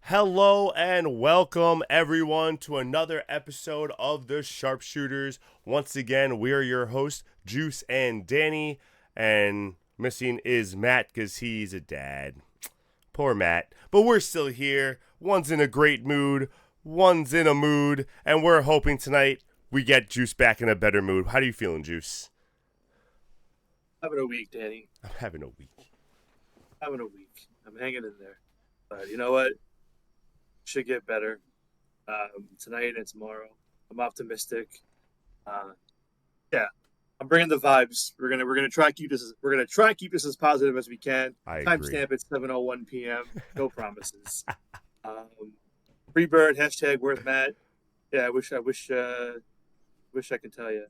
Hello and welcome everyone to another episode of the SharpSHOOTers. Once again, we are your hosts, Juice and Danny, and missing is Matt because he's a dad. Poor Matt. But we're still here. One's in a great mood, one's in a mood, and we're hoping tonight we get Juice back in a better mood. How are you feeling, Juice? Having a week, Danny. I'm having a week. I'm hanging in there. But you know what? Should get better tonight and tomorrow. I'm optimistic. I'm bringing the vibes. We're gonna try to keep this as positive as we can. I agree. Timestamp at 7:01 p.m. No promises. Free bird hashtag where's Matt? Yeah, I wish I could tell you.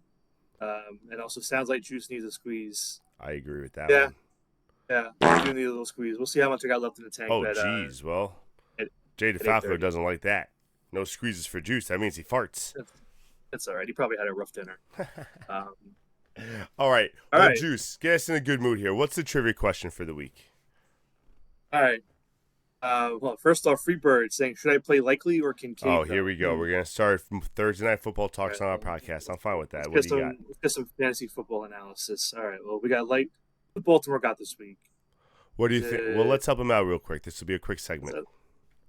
And also sounds like Juice needs a squeeze. I agree with that one. Yeah, I do need a little squeeze. We'll see how much I got left in the tank. Oh, jeez. Well, Jay DeFalco doesn't like that. No squeezes for Juice. That means he farts. That's all right. He probably had a rough dinner. All right. Well, Juice, get us in a good mood here. What's the trivia question for the week? All right. Well, first off, Freebird saying, should I play Likely or Kincaid? Oh, here we go. We're going to start Thursday Night Football Talks on our podcast. I'm fine with that. What do you got? Let's get some fantasy football analysis. All right. Well, we got what Baltimore got this week. What do you think? Well, let's help him out real quick. This will be a quick segment.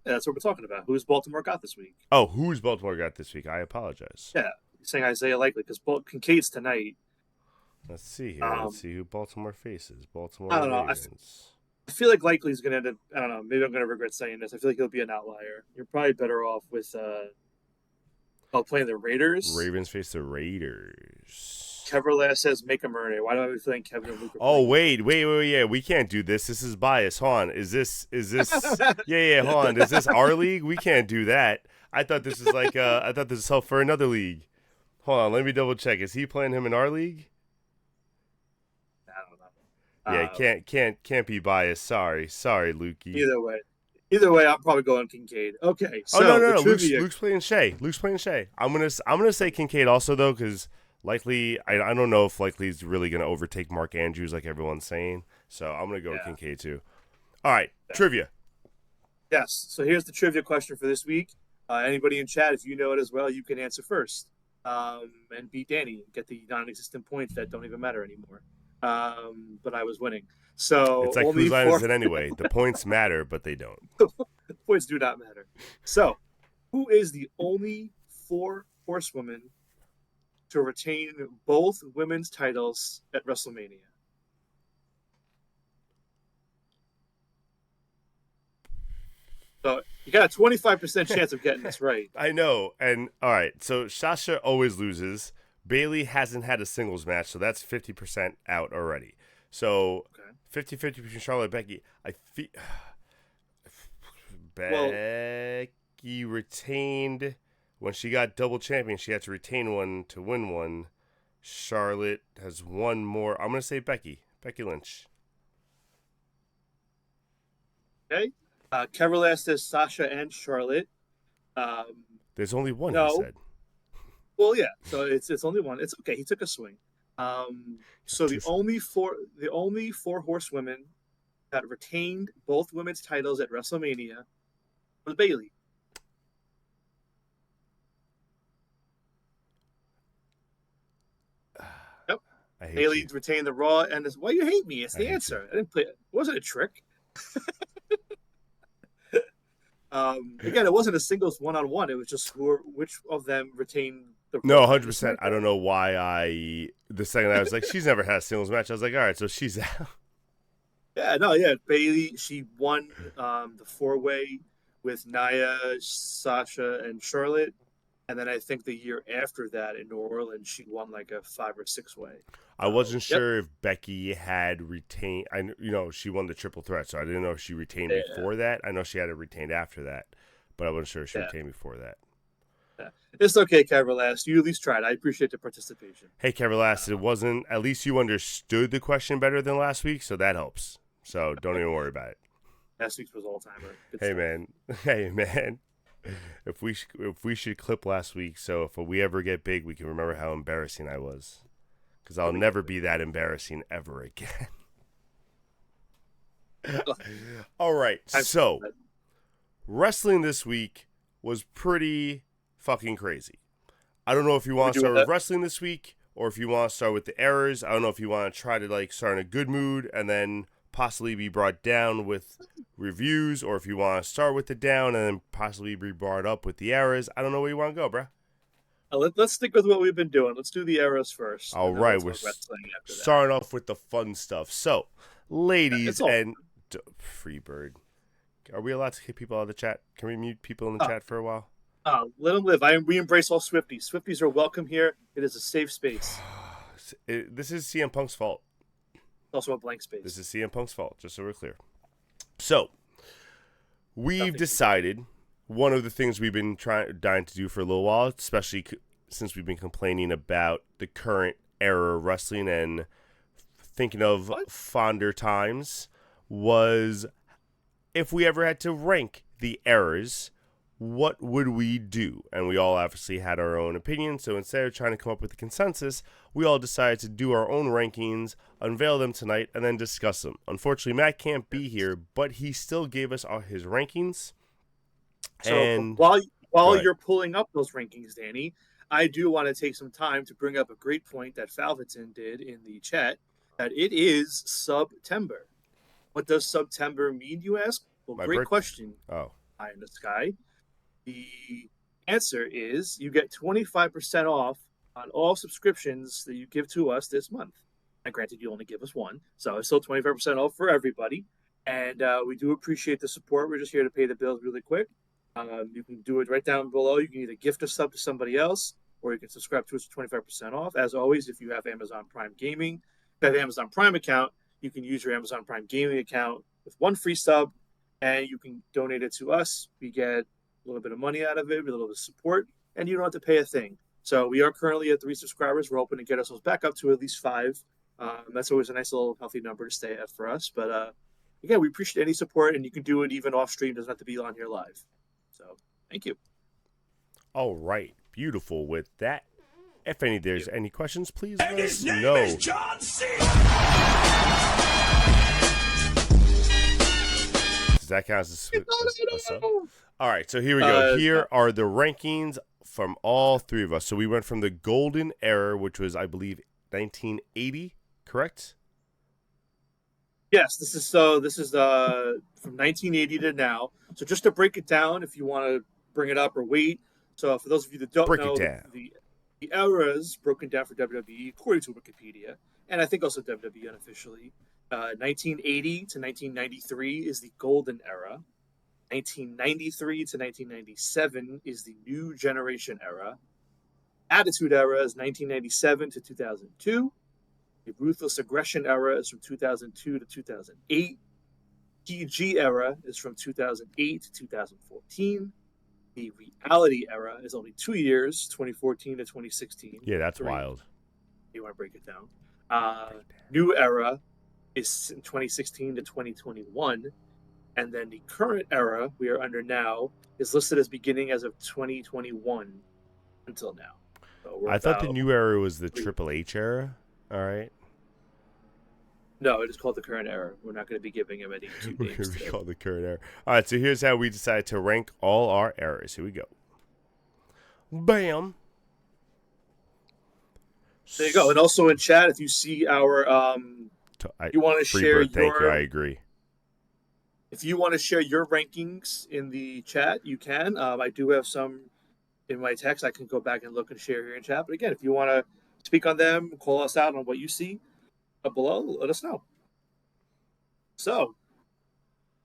That's what we're talking about. Who's Baltimore got this week? Oh, who's Baltimore got this week? I apologize. Yeah, you're saying Isaiah Likely because Kincaid's tonight. Let's see here. Let's see who Baltimore faces. Baltimore I don't know. I feel like Likely's going to end up, I don't know, maybe I'm going to regret saying this. I feel like he'll be an outlier. You're probably better off with playing the Raiders. Ravens face the Raiders. Keverlass says make him earn it. Why do I have a feeling Kevin and Luke are Oh, wait. Yeah, we can't do this. This is bias. Hold on. Is this yeah, hold on. Is this our league? We can't do that. I thought this is I thought this is help for another league. Hold on, let me double check. Is he playing him in our league? Yeah, Um, can't be biased. Sorry, Lukey. either way, either way, I'm probably going Kincaid. Okay, Oh no, so no, the no. trivia. Luke's playing Shay. I'm gonna say Kincaid also though, because likely I don't know if likely he's really gonna overtake Mark Andrews like everyone's saying. So I'm gonna go with Yeah, Kincaid too. All right, yeah. trivia. Yes. So here's the trivia question for this week. Anybody in chat, if you know it as well, you can answer first and beat Danny. Get the non-existent points that don't even matter anymore. But I was winning. It's So like only whose line is four it anyway? The points matter, but they don't. points do not matter. So who is the only four horsewomen to retain both women's titles at WrestleMania? So you got a 25% chance of getting this right. I know. And all right, so Sasha always loses. Bailey hasn't had a singles match, so that's 50% out already. So Okay. 50-50 between Charlotte and Becky. I feel Well, Becky retained when she got double champion. She had to retain one to win one. Charlotte has one more. I'm gonna say Becky Lynch. okay. Carol asked us Sasha and Charlotte. Um, There's only one, he no. said. Well, yeah. So it's only one. It's okay. He took a swing. So the only four horsewomen that retained both women's titles at WrestleMania was Bailey. Yep. I hate Bailey you. retained the Raw and this. Why you hate me? It's I the hate answer. I didn't play. It wasn't a trick. Again, it wasn't a singles one-on-one. It was just which of them retained the No, Raw and the 100%. I don't SmackDown. know why the second I was like, she's never had a singles match. I was like, all right, so she's out. Yeah, no, yeah. Bailey, she won the four-way with Nia, Sasha, and Charlotte. And then I think the year after that in New Orleans, she won like a 5 or 6-way. I wasn't Yep. sure if Becky had retained. She won the triple threat, so I didn't know if she retained Yeah. before that. I know she had it retained after that, but I wasn't sure if she Yeah. retained before that. Yeah. It's okay, Last. You at least tried. I appreciate the participation. Hey, Kevilas, it wasn't. At least you understood the question better than last week, so that helps. So don't even worry about it. Last week's was all-timer. Hey man. If we should clip last week, so if we ever get big, we can remember how embarrassing I was, because I'll never be that embarrassing ever again. All right, so wrestling this week was pretty fucking crazy. I don't know if you want to start with wrestling this week or if you want to start with the errors. I don't know if you want to try to start in a good mood and then possibly be brought down with reviews, or if you want to start with the down and then possibly be brought up with the errors. I don't know where you want to go, bruh. Let's stick with what we've been doing. Let's do the errors first. All right, we're starting off with the fun stuff. So, ladies and Freebird, are we allowed to kick people out of the chat? Can we mute people in the chat for a while? Let them live. We embrace all Swifties. Swifties are welcome here. It is a safe space. This is CM Punk's fault. Also a blank space. This is CM Punk's fault, just so we're clear. So, we've decided one of the things we've been dying to do for a little while, especially since we've been complaining about the current era of wrestling and thinking of fonder times, was if we ever had to rank the eras, what would we do? And we all obviously had our own opinion, so instead of trying to come up with a consensus, we all decided to do our own rankings, unveil them tonight, and then discuss them. Unfortunately, Matt can't be here, but he still gave us all his rankings. So and while you're pulling up those rankings, Danny, I do want to take some time to bring up a great point that Falverton did in the chat, that it is September. What does September mean, you ask? Well, great question. Oh. Eye in the sky. The answer is you get 25% off on all subscriptions that you give to us this month. And granted, you only give us one, so it's still 25% off for everybody. And we do appreciate the support. We're just here to pay the bills really quick. You can do it right down below. You can either gift a sub to somebody else, or you can subscribe to us for 25% off. As always, if you have Amazon Prime Gaming, if you have an Amazon Prime account, you can use your Amazon Prime Gaming account with one free sub, and you can donate it to us. We get a little bit of money out of it, a little bit of support, and you don't have to pay a thing. So we are currently at 3 subscribers. We're hoping to get ourselves back up to at least 5 That's always a nice little healthy number to stay at for us. But again, we appreciate any support, and you can do it even off stream. Doesn't have to be on here live. So thank you. All right, beautiful. With that, if there's any questions, please let us His name know. is John C. Does that count as a sub? All right, so here we go. Here are the rankings from all three of us. So we went from the golden era, which was, I believe, 1980, correct? Yes, this is from 1980 to now. So just to break it down, if you want to bring it up or wait. So for those of you that don't know, the eras broken down for WWE according to Wikipedia, and I think also WWE unofficially. 1980 to 1993 is the golden era. 1993 to 1997 is the new generation era. Attitude era is 1997 to 2002. The Ruthless Aggression era is from 2002 to 2008. PG era is from 2008 to 2014. The Reality era is only 2 years, 2014 to 2016. Yeah, that's wild. You want to break it down. New era is 2016 to 2021. And then the current era we are under now is listed as beginning as of 2021 until now. So I thought the new era was the Triple H era. All right. No, it is called the current era. We're not going to be giving him any two We're names. going to be called the current era. All right, so here's how we decided to rank all our eras. Here we go. Bam. There you go. And also in chat, if you see our, you want to share Bird, thank you. I agree. If you want to share your rankings in the chat, you can. I do have some in my text. I can go back and look and share here in chat. But again, if you want to speak on them, call us out on what you see up below, let us know. So,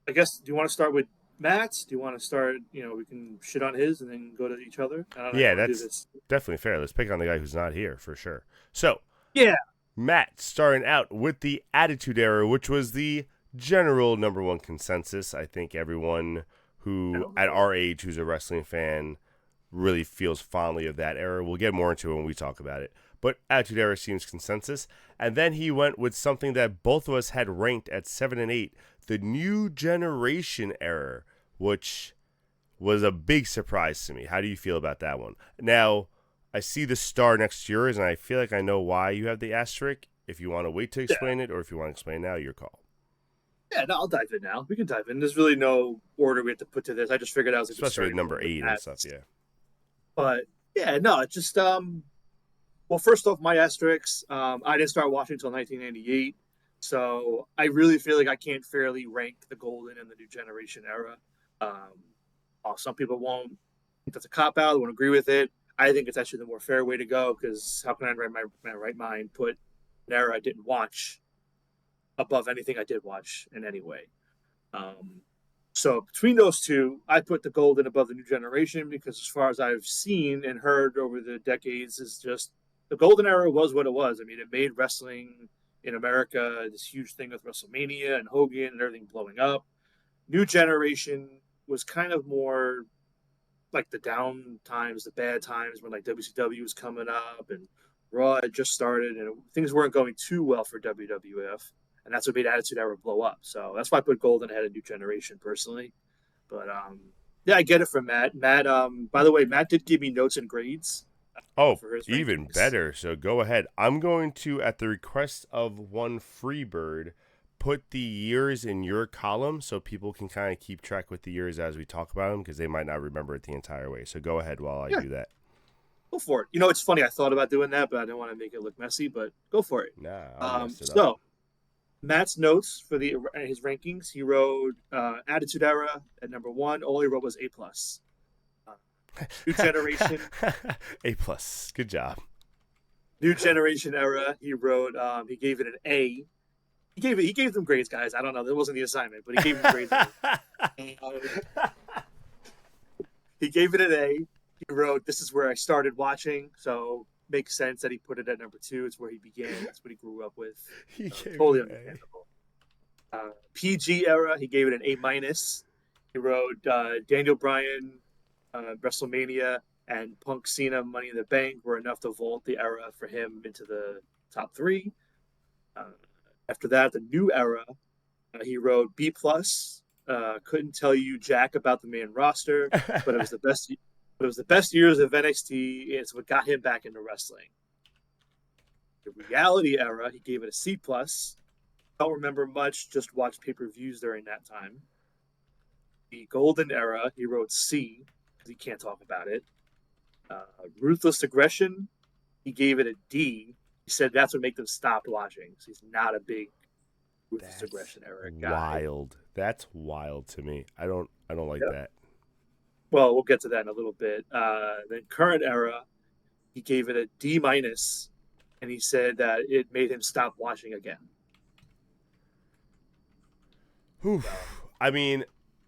I guess, do you want to start with Matt's? Do you want to start, we can shit on his and then go to each other? Yeah, that's definitely fair. Let's pick on the guy who's not here for sure. So, yeah, Matt starting out with the Attitude Era, which was the general number one consensus. I think everyone who at our age who's a wrestling fan really feels fondly of that era. We'll get more into it when we talk about it. But Attitude Era seems consensus. And then he went with something that both of us had ranked at 7 and 8, the New Generation Era, which was a big surprise to me. How do you feel about that one? Now, I see the star next to yours, and I feel like I know why you have the asterisk. If you want to wait to explain it, or if you want to explain now, your call. Yeah, no, I'll dive in now. We can dive in. There's really no order we have to put to this. I just figured I was especially with number 8 and stuff, yeah. But yeah, no, it's just well, first off, my asterisks. I didn't start watching until 1998, so I really feel like I can't fairly rank the golden and the new generation era. Some people won't think that's a cop out. They won't agree with it. I think it's actually the more fair way to go because how can I, in my right mind, put an era I didn't watch above anything I did watch in any way? So between those two, I put the golden above the new generation because as far as I've seen and heard over the decades, is just the golden era was what it was. I mean, it made wrestling in America this huge thing with WrestleMania and Hogan and everything blowing up. New generation was kind of more like the down times, the bad times when like WCW was coming up and Raw had just started and things weren't going too well for WWF. And that's what made Attitude Era blow up. So that's why I put golden ahead of new generation personally. But yeah, I get it from Matt. Matt, by the way, Matt did give me notes and grades. Oh, even better. So go ahead. I'm going to, at the request of one Freebird, put the years in your column so people can kind of keep track with the years as we talk about them because they might not remember it the entire way. So go ahead while I do that. Go for it. It's funny. I thought about doing that, but I didn't want to make it look messy. But go for it. Nah, I'll mess it so, up. Matt's notes for his rankings. He wrote Attitude Era at number 1. All he wrote was A+. New Generation. A+. Good job. New Generation Era. He wrote. He gave it an A. He gave them grades, guys. I don't know. That wasn't the assignment, but he gave them grades. He gave it an A. He wrote, "This is where I started watching." So makes sense that he put it at number 2. It's where he began. That's what he grew up with. Totally understandable. PG Era. He gave it an A-. He wrote Daniel Bryan, WrestleMania, and Punk Cena Money in the Bank were enough to vault the era for him into the top 3. After that, the new era, he wrote B plus. Couldn't tell you jack about the main roster, but it was the best. But it was the best years of NXT. It's what got him back into wrestling. The reality era, he gave it a C plus. Don't remember much. Just watched pay-per-views during that time. The golden era, he wrote C because he can't talk about it. Ruthless aggression, he gave it a D. He said that's what made them stop watching. So he's not a big ruthless aggression era guy. Wild. That's wild to me. I don't like that. Well, we'll get to that in a little bit. Then current era, he gave it a D minus, and he said that it made him stop watching again. So. I mean,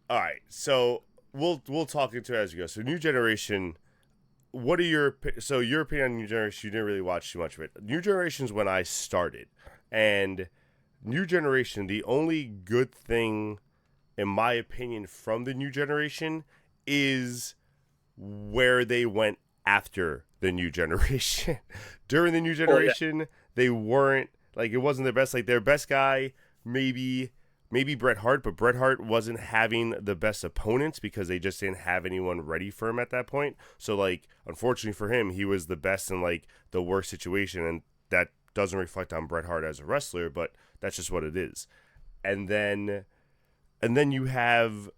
all right. So we'll talk into it as we go. So New Generation, what are your opinion on New Generation? You didn't really watch too much of it. New Generation's when I started, and New Generation, the only good thing, in my opinion, from the New Generation is where they went after the New Generation. During the New Generation, they weren't, like, it wasn't their best. Like, their best guy, maybe Bret Hart, but Bret Hart wasn't having the best opponents because they just didn't have anyone ready for him at that point. So, like, unfortunately for him, he was the best in, like, the worst situation, and that doesn't reflect on Bret Hart as a wrestler, but that's just what it is. And then you have,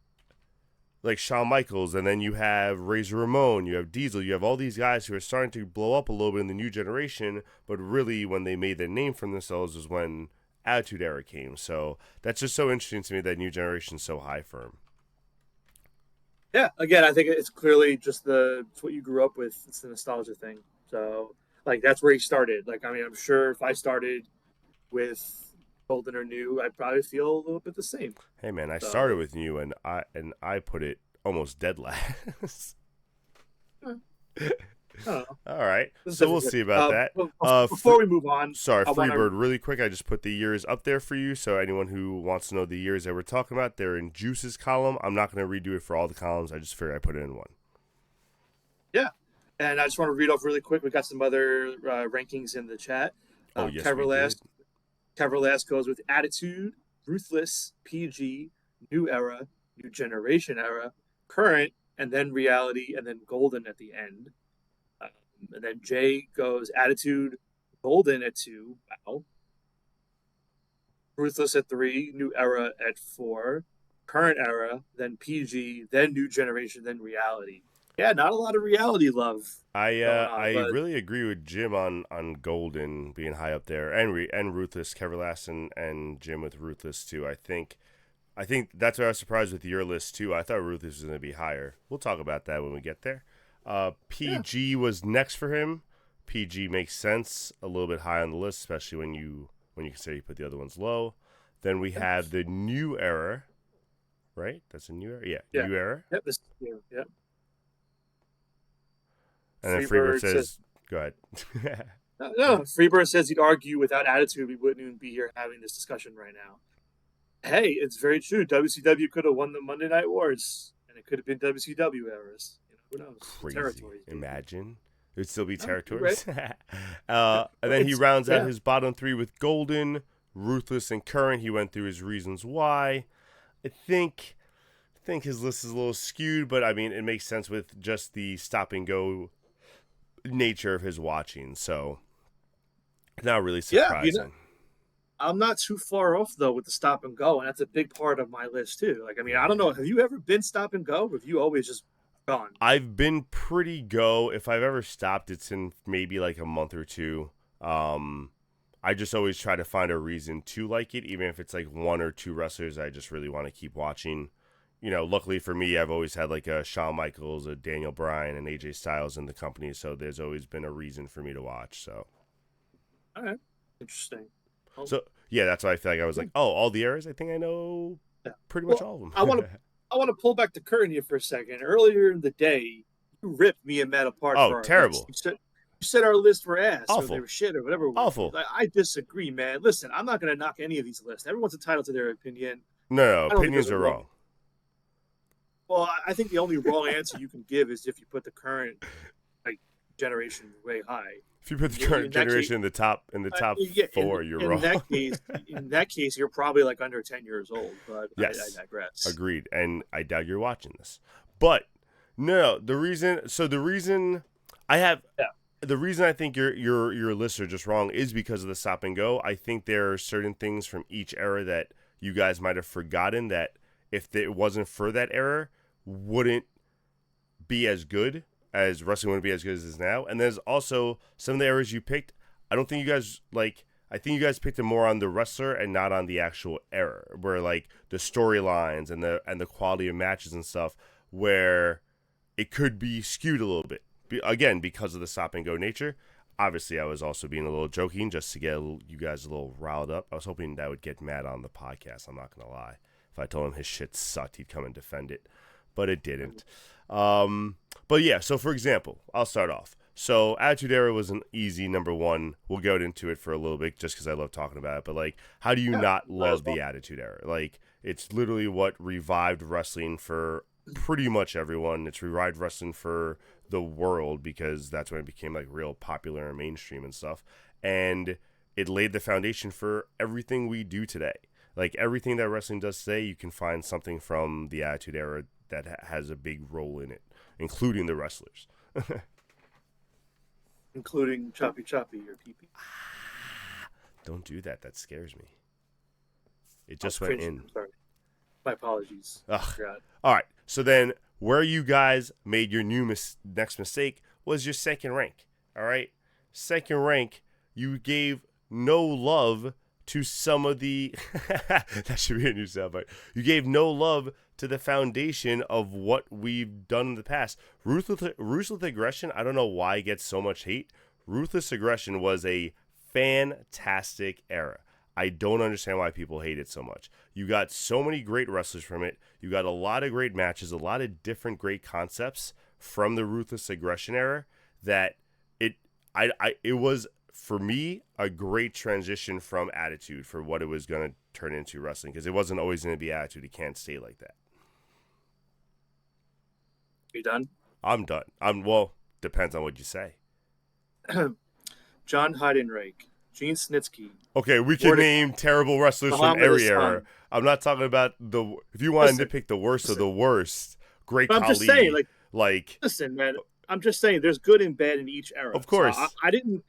like, Shawn Michaels, and then you have Razor Ramon, you have Diesel, you have all these guys who are starting to blow up a little bit in the New Generation, but really when they made their name for themselves was when Attitude Era came. So that's just so interesting to me that New Generation's so high for him. Yeah, again, I think it's clearly just it's what you grew up with. It's the nostalgia thing. So, like, that's where he started. Like, I mean, I'm sure if I started with Golden or New, I'd probably feel a little bit the same. Hey man, I started with New, and I put it almost dead last. All right, so we'll see about that. Before we move on, sorry, Freebird, really quick, I just put the years up there for you, so anyone who wants to know the years that we're talking about, they're in Juice's column. I'm not going to redo it for all the columns. I just figured I put it in one. Yeah, and I just want to read off really quick. We got some other rankings in the chat. Oh, yes, we did. Caverlast goes with Attitude, Ruthless, PG, New Era, New Generation Era, Current, and then Reality, and then Golden at the end. And then Jay goes Attitude, Golden at 2. Wow. Ruthless at 3, New Era at 4, Current Era, then PG, then New Generation, then Reality. Yeah, not a lot of reality love. I really agree with Jim on Golden being high up there, and Ruthless, Keverlast, and Jim with Ruthless too. I think that's why I was surprised with your list too. I thought Ruthless was going to be higher. We'll talk about that when we get there. PG was next for him. PG makes sense, a little bit high on the list, especially when you consider you put the other ones low. Then we have the New Era, right? That's a New Era, yeah. New Era. Yep, this is new. Yep. And then Freebird says, go ahead. No, Freebird says he'd argue without Attitude, we wouldn't even be here having this discussion right now. Hey, it's very true. WCW could have won the Monday Night Wars, and it could have been WCW eras. Who knows? Crazy. Territories. Imagine. It would still be territories. Right. And then he rounds out his bottom 3 with Golden, Ruthless, and Current. He went through his reasons why. I think his list is a little skewed, but I mean, it makes sense with just the stop and go nature of his watching. So, not really surprising. Yeah, I'm not too far off though with the stop and go, and that's a big part of my list too. Like, I mean, I don't know. Have you ever been stop and go? Or have you always just gone? I've been pretty go. If I've ever stopped, it's in maybe like a month or two. I just always try to find a reason to like it, even if it's like 1 or 2 wrestlers I just really want to keep watching. You know, luckily for me, I've always had like a Shawn Michaels, a Daniel Bryan, and AJ Styles in the company, so there's always been a reason for me to watch. So, all right, interesting. So yeah, that's why I feel like I was like, oh, all the eras. I think I know pretty much all of them. I want to pull back the curtain here for a second. Earlier in the day, you ripped me and Matt apart. Oh, terrible! You said our lists were ass, awful, or they were shit, or whatever. Awful. I disagree, man. Listen, I'm not going to knock any of these lists. Everyone's entitled to their opinion. No, opinions are wrong. Well, I think the only wrong answer you can give is if you put the current generation way high. If you put the current generation in the top Yeah, 4, you're in wrong. that case, you're probably like under 10 years old. But I Yes, digress. agreed. And I doubt you're watching this, but no, the reason. So the reason I have. Yeah. The reason I think your lists are just wrong is because of the stop and go. I think there are certain things from each era that you guys might have forgotten that if it wasn't for that era, wouldn't be as good as wrestling wouldn't be as good as it is now. And there's also some of the eras you picked. I don't think you guys like. I think you guys picked it more on the wrestler and not on the actual era, where like the storylines and the quality of matches and stuff, where it could be skewed a little bit. Again, because of the stop and go nature. Obviously, I was also being a little joking just to get you guys a little riled up. I was hoping that would get Matt on the podcast. I'm not going to lie. If I told him his shit sucked, he'd come and defend it. But it didn't. But yeah, so for example, I'll start off. So Attitude Era was an easy number 1. We'll go into it for a little bit just because I love talking about it. But like, how do you not love the Attitude Era? Like, it's literally what revived wrestling for pretty much everyone. It's revived wrestling for the world because that's when it became like real popular and mainstream and stuff, and it laid the foundation for everything we do today. Like everything that wrestling does today, you can find something from the Attitude Era that has a big role in it, including the wrestlers. Including Choppy or PP. Don't do that. That scares me. It just went in. I'm sorry. My apologies. Ugh. All right. So then where you guys made your next mistake was your second rank. All right. Second rank, you gave no love to some of the that should be a new soundbite. You gave no love to the foundation of what we've done in the past. Ruthless Aggression, I don't know why it gets so much hate. Ruthless Aggression was a fantastic era. I don't understand why people hate it so much. You got so many great wrestlers from it. You got a lot of great matches, a lot of different great concepts from the Ruthless Aggression era that it was, for me, a great transition from Attitude for what it was going to turn into wrestling, because it wasn't always going to be Attitude. It can't stay like that. You done? I'm done. Well, depends on what you say. John Heidenreich, Gene Snitsky. Okay, we can name terrible wrestlers from every era. I'm not talking about if you want to nitpick the worst of the worst. Great Khali. I'm just saying, listen, man. I'm just saying, there's good and bad in each era. Of course, so I didn't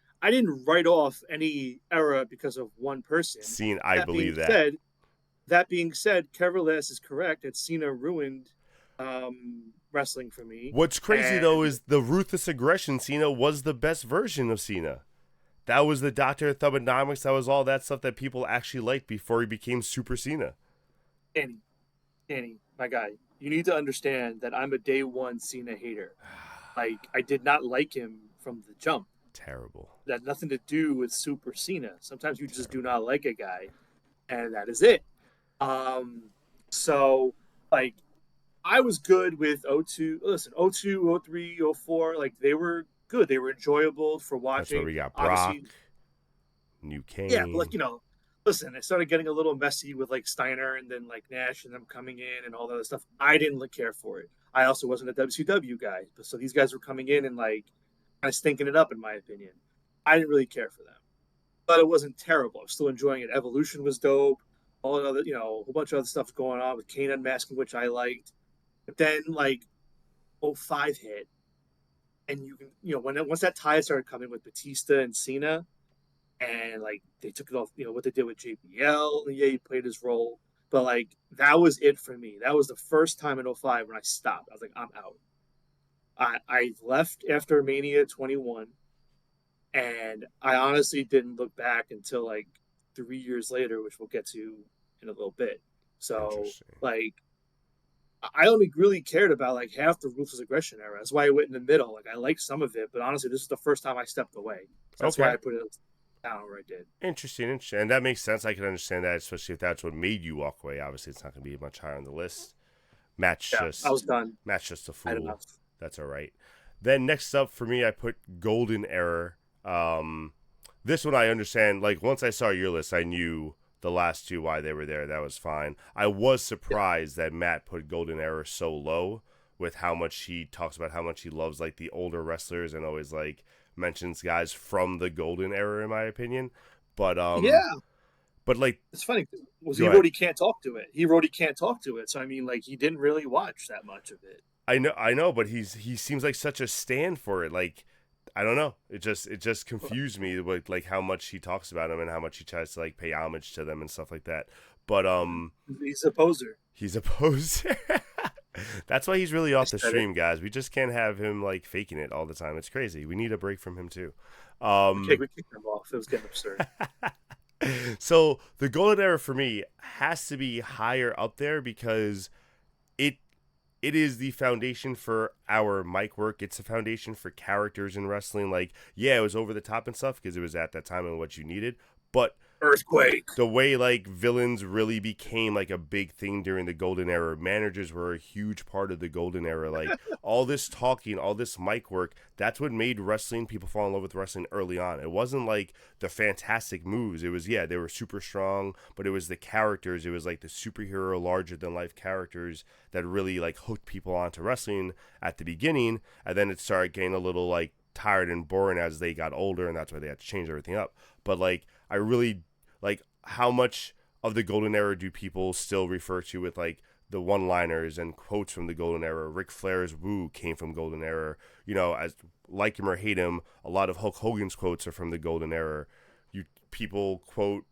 write off any era because of one person. I believe that. That being said, Keverlas is correct. That Cena ruined wrestling for me. What's crazy though is the Ruthless Aggression Cena was the best version of Cena. That was the Dr. Thugonomics. That was all that stuff that people actually liked before he became Super Cena. Danny, my guy, you need to understand that I'm a day one Cena hater. Like, I did not like him from the jump. Terrible. That had nothing to do with Super Cena. Sometimes you just do not like a guy, and that is it. So, like, I was good with 02. Listen, 02, 03, 04, like, they were good. They were enjoyable for watching. That's where we got Brock, New Kane. Yeah, but, like, listen, it started getting a little messy with, like, Steiner and then, like, Nash and them coming in and all that other stuff. I didn't care for it. I also wasn't a WCW guy. So these guys were coming in and, like, kind of stinking it up, in my opinion. I didn't really care for them. But it wasn't terrible. I was still enjoying it. Evolution was dope. All another, a whole bunch of other stuff going on with Kane unmasking, which I liked. But then, like, 05 hit. And you can, once that tie started coming with Batista and Cena, and, like, they took it off, what they did with JBL, and yeah, he played his role. But, like, that was it for me. That was the first time in 05 when I stopped. I was like, I'm out. I left after Mania 21, and I honestly didn't look back until, like, 3 years later, which we'll get to in a little bit. So, like, I only really cared about, like, half the Ruthless Aggression era. That's why I went in the middle. Like, I liked some of it, but honestly, this is the first time I stepped away. So that's why I put it down where I did. Interesting. And that makes sense. I can understand that, especially if that's what made you walk away. Obviously, it's not going to be much higher on the list. I was done. Match just a fool. That's all right. Then next up for me, I put Golden Era. This one I understand. Like, once I saw your list, I knew the last two, why they were there. That was fine. I was surprised that Matt put Golden Era so low with how much he talks about how much he loves, like, the older wrestlers and always, like, mentions guys from the golden era, in my opinion. But Yeah, but like, it's funny. Was go he ahead. wrote he can't talk to it. He wrote he can't talk to it. So I mean, like he didn't really watch that much of it. I know, but he seems like such a stand for it. Like, I don't know. It just confused me with like how much he talks about him and how much he tries to like pay homage to them and stuff like that. But He's a poser. he's a poser. That's why he's really I off the said it. stream, guys. We just can't have him like faking it all the time. It's crazy. We need a break from him too. We kicked him off. It was getting absurd. So the golden era for me has to be higher up there because it it is the foundation for our mic work. It's the foundation for characters in wrestling. Like, yeah, it was over the top and stuff because it was at that time and what you needed, but Earthquake. the way like villains really became like a big thing during the golden era, managers were a huge part of the golden era. Like, all this talking, all this mic work, that's what made wrestling, people fall in love with wrestling early on. It wasn't like the fantastic moves. It was, yeah, they were super strong, but it was the characters. It was like the superhero larger than life characters that really like hooked people onto wrestling at the beginning, and then it started getting a little like tired and boring as they got older, and that's why they had to change everything up. But like, I really like, how much of the golden era do people still refer to with like the one-liners and quotes from the golden era? Ric Flair's "Woo" came from golden era. You know, as like him or hate him, a lot of Hulk Hogan's quotes are from the golden era. You people quote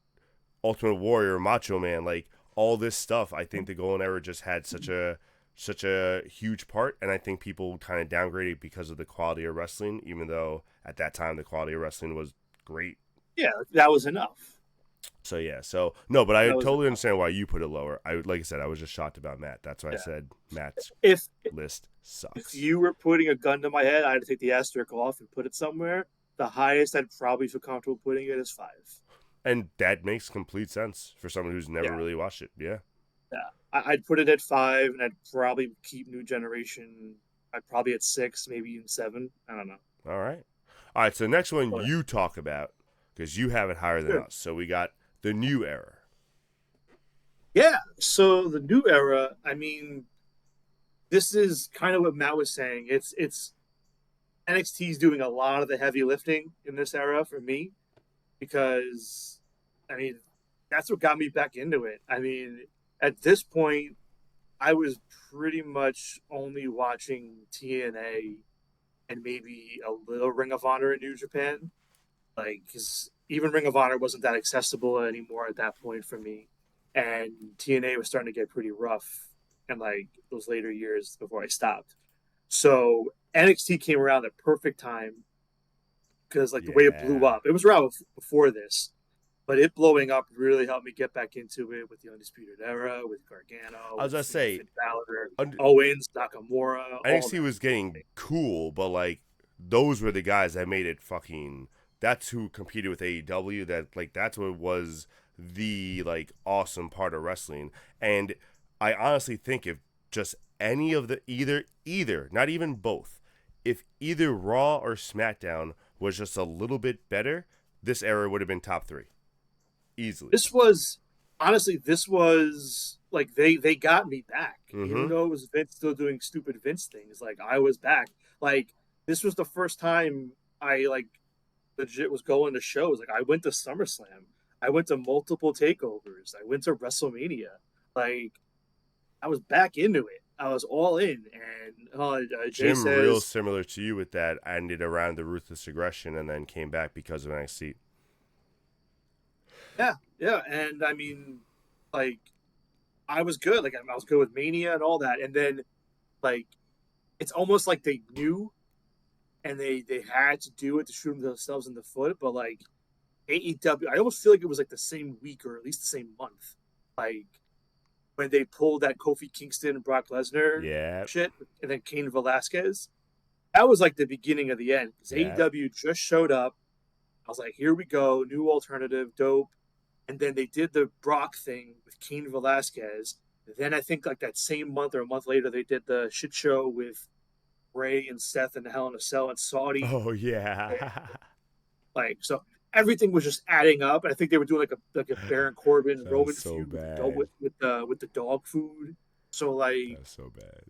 Ultimate Warrior, Macho Man, like all this stuff. I think the golden era just had such a huge part, and I think people kind of downgraded because of the quality of wrestling, even though at that time the quality of wrestling was great. Yeah, that was enough. So yeah, so no, but I That was totally enough. understand why you put it lower. Like I said, I was just shocked about Matt. That's why I Yeah. said Matt's If list if sucks. you were putting a gun to my head, I'd take the asterisk off and put it somewhere. The highest I'd probably feel comfortable putting it is 5. And that makes complete sense for someone who's never Yeah, really watched it. Yeah. yeah. I'd put it at 5, and I'd probably keep New Generation. I'd probably at 6, maybe even 7. I don't know. All right. All right. So the next one But, you talk about because you have it higher than sure. us. So we got the new era. Yeah. So the new era. I mean, this is kind of what Matt was saying. It's NXT's doing a lot of the heavy lifting in this era for me because, I mean, that's what got me back into it. I mean, at this point, I was pretty much only watching TNA and maybe a little Ring of Honor in New Japan. Like, because even Ring of Honor wasn't that accessible anymore at that point for me. And TNA was starting to get pretty rough in like those later years before I stopped. So NXT came around at perfect time because like the way it blew Yeah. up, it was around before this, but it blowing up really helped me get back into it with the Undisputed Era, with Gargano, I was with gonna say Finn Balor, und- Owens, Nakamura, all NXT that. was getting cool, but like those were the guys that made it fucking. That's who competed with AEW. That like that's what was the like awesome part of wrestling. And I honestly think if just any of the either not even both, if either Raw or SmackDown was just a little bit better, this era would have been top 3 easily. This was honestly, this was like they got me back, even Mm-hmm. though it was Vince still doing stupid Vince things. Like I was back. Like this was the first time I like legit was going to shows. Like I went to SummerSlam. I went to multiple takeovers. I went to WrestleMania. Like I was back into it. I was all in. And Jay Jim real says, similar to you with that ended around the ruthless aggression and then came back because of NXT. yeah, yeah. And I mean, like I was good. Like I was good with Mania and all that. And then like it's almost like they knew and they had to do it to shoot themselves in the foot. But like AEW, I almost feel like it was like the same week or at least the same month. Like when they pulled that Kofi Kingston and Brock Lesnar Yeah, shit, and then Cain Velasquez. That was like the beginning of the end because yeah. AEW just showed up. I was like, here we go, new alternative, dope. And then they did the Brock thing with Cain Velasquez. Then I think like that same month or a month later, they did the shit show with Ray and Seth and the Hell in a Cell in Saudi. Oh yeah. Like so, everything was just adding up. And I think they were doing like a Baron Corbin That was Roman so feud with the bad. with the dog food. So like That was so bad.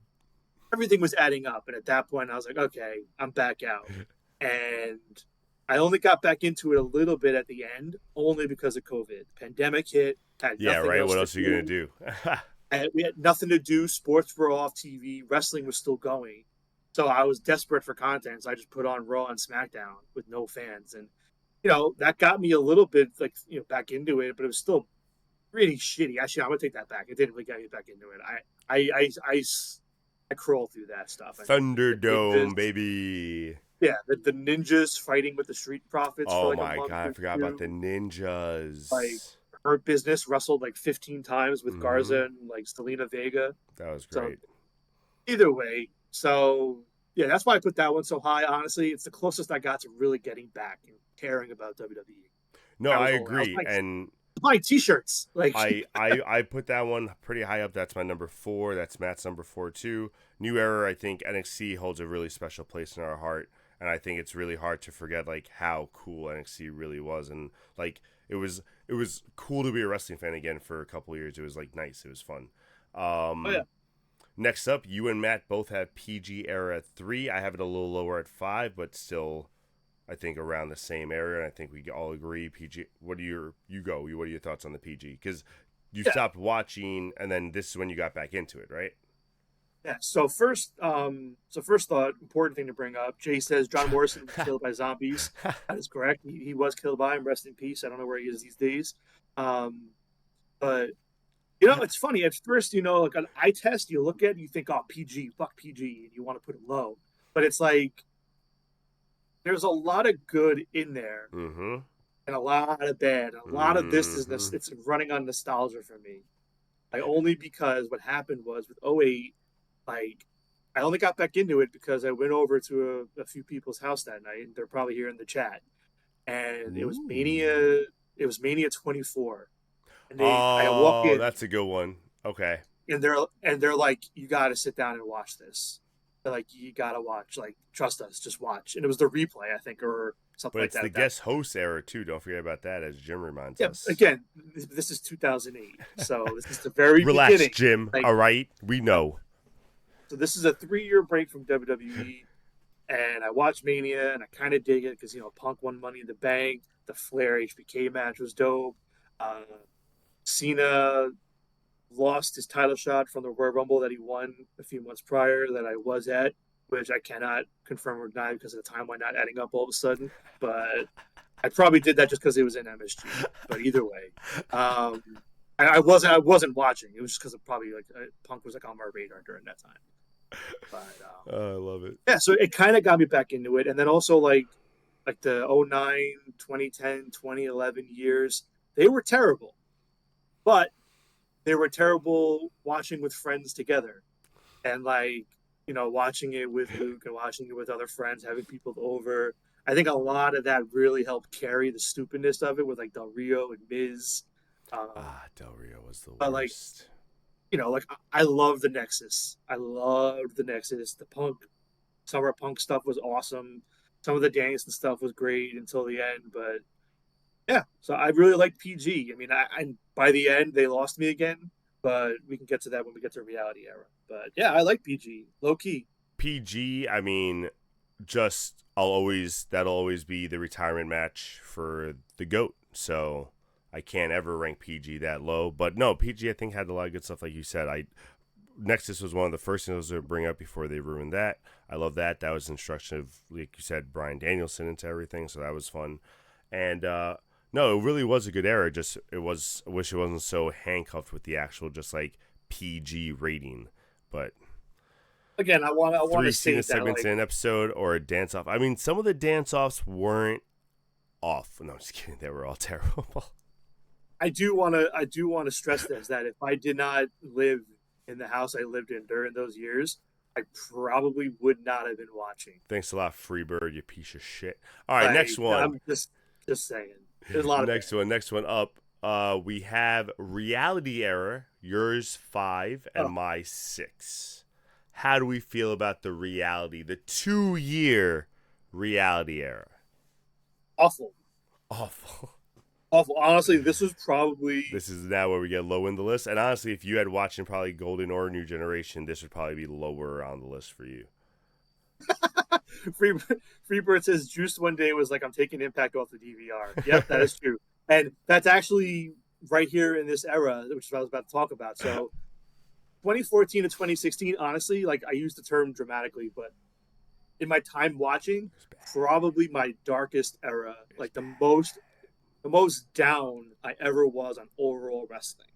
everything was adding up. And at that point, I was like, okay, I'm back out. and I only got back into it a little bit at the end, only because of COVID. The pandemic hit, had Yeah, nothing right. else What to else are you gonna do. do? And we had nothing to do. Sports were off TV. Wrestling was still going. So I was desperate for content. So I just put on Raw and SmackDown with no fans. And, that got me a little bit back into it, but it was still pretty shitty. Actually, I'm going to take that back. It didn't really get me back into it. I crawled through that stuff. I mean, the Thunderdome, ninjas, baby. yeah, the ninjas fighting with the Street Profits for Oh like a my month god, I or forgot about the two. Like, ninjas. Hurt Business wrestled like 15 times with Mm-hmm. Garza and like Selena Vega. That was So great. either way, so yeah, that's why I put that one so high. Honestly, it's the closest I got to really getting back and caring about WWE. No, I I was all I was agree, and buying T-shirts. Like, I put that one pretty high up. That's my number 4. That's Matt's number 4 too. New Era, I think NXT holds a really special place in our heart, and I think it's really hard to forget like how cool NXT really was, and like it was cool to be a wrestling fan again for a couple of years. It was like nice. It was fun. oh yeah, Next up, you and Matt both have PG Era at 3. I have it a little lower at 5, but still I think around the same area, and I think we all agree PG. What are your thoughts on the PG? Because you yeah, stopped watching, and then this is when you got back into it, right? yeah. So first thought, important thing to bring up. Jay says John Morrison was killed by zombies. That is correct. He was killed by him. Rest in peace. I don't know where he is these days. Um, but it's funny. At first, like an eye test, you look at it, you think, oh, PG, fuck PG, and you want to put it low. But it's like there's a lot of good in there Mm-hmm. and a lot of bad. A lot of this is Mm-hmm. it's running on nostalgia for me. Like only because what happened was with '08, like I only got back into it because I went over to a few people's house that night, and they're probably here in the chat. And it was Ooh. Mania. It was Mania 24, and I walk Oh, in, that's a good one. Okay. and they're like, you got to sit down and watch this. They're like, you got to watch. Like, trust us, just watch. And it was the replay, I think, or something But like it's that the at that guest point. host era, too. Don't forget about that, as Jim reminds Yeah, us. again, this is 2008, so this is the very Relax, beginning. Jim. Like, All right? We know. so this is a 3-year break from WWE, and I watched Mania, and I kind of dig it because Punk won Money in the Bank. The Flair HBK match was dope. Uh, Cena lost his title shot from the Royal Rumble that he won a few months prior that I was at, which I cannot confirm or deny because of the timeline not adding up all of a sudden. But I probably did that just because it was in MSG. But either way, um, I wasn't watching. It was just because of probably like Punk was like on my radar during that time. But Oh, I love it. yeah, so it kind of got me back into it, and then also like the '09, 2010, 2011 years, they were terrible, but they were terrible watching with friends together, and like watching it with Luke and watching it with other friends, having people over. I think a lot of that really helped carry the stupidness of it with like Del Rio and Miz. Um, Ah, Del Rio was the but like worst. like I love the Nexus. I loved the Nexus. The Punk Summer Punk stuff was awesome. Some of the Danielson stuff was great until the end, but yeah. So I really like PG. I mean, I by the end they lost me again, but we can get to that when we get to Reality Era. But yeah, I like PG. Low key. PG, I mean, that'll always be the retirement match for the GOAT. So I can't ever rank PG that low. But no, PG I think had a lot of good stuff, like you said. Nexus was one of the first things to bring up before they ruined that. I love that. That was instruction of, like you said, Brian Danielson into everything, so that was fun. And no, it really was a good era. I wish it wasn't so handcuffed with the actual just like PG rating. But Again, I want to 3 Cena state that segments like in an episode or a dance off. I mean, some of the dance offs weren't off. No, I'm just kidding. They were all terrible. I do want to stress this that if I did not live in the house I lived in during those years, I probably would not have been watching. Thanks a lot, Freebird, you piece of shit. All right, next Like one. I'm just saying, there's a lot of bad. Next one up. We have Reality Era, yours 5 and Oh, my 6. How do we feel about the 2-year Reality Era? awful, Awful. awful. Honestly, this was probably This is now where we get low in the list. And honestly, if you had watching probably Golden or New Generation, this would probably be lower on the list for you. Free Freebird says Juice one day was like, I'm taking Impact off the DVR. Yep, that is true. And that's actually right here in this era, which is what I was about to talk about. So 2014 to 2016, honestly, like I use the term dramatically, but in my time watching, probably my darkest era, like the most down I ever was on overall wrestling.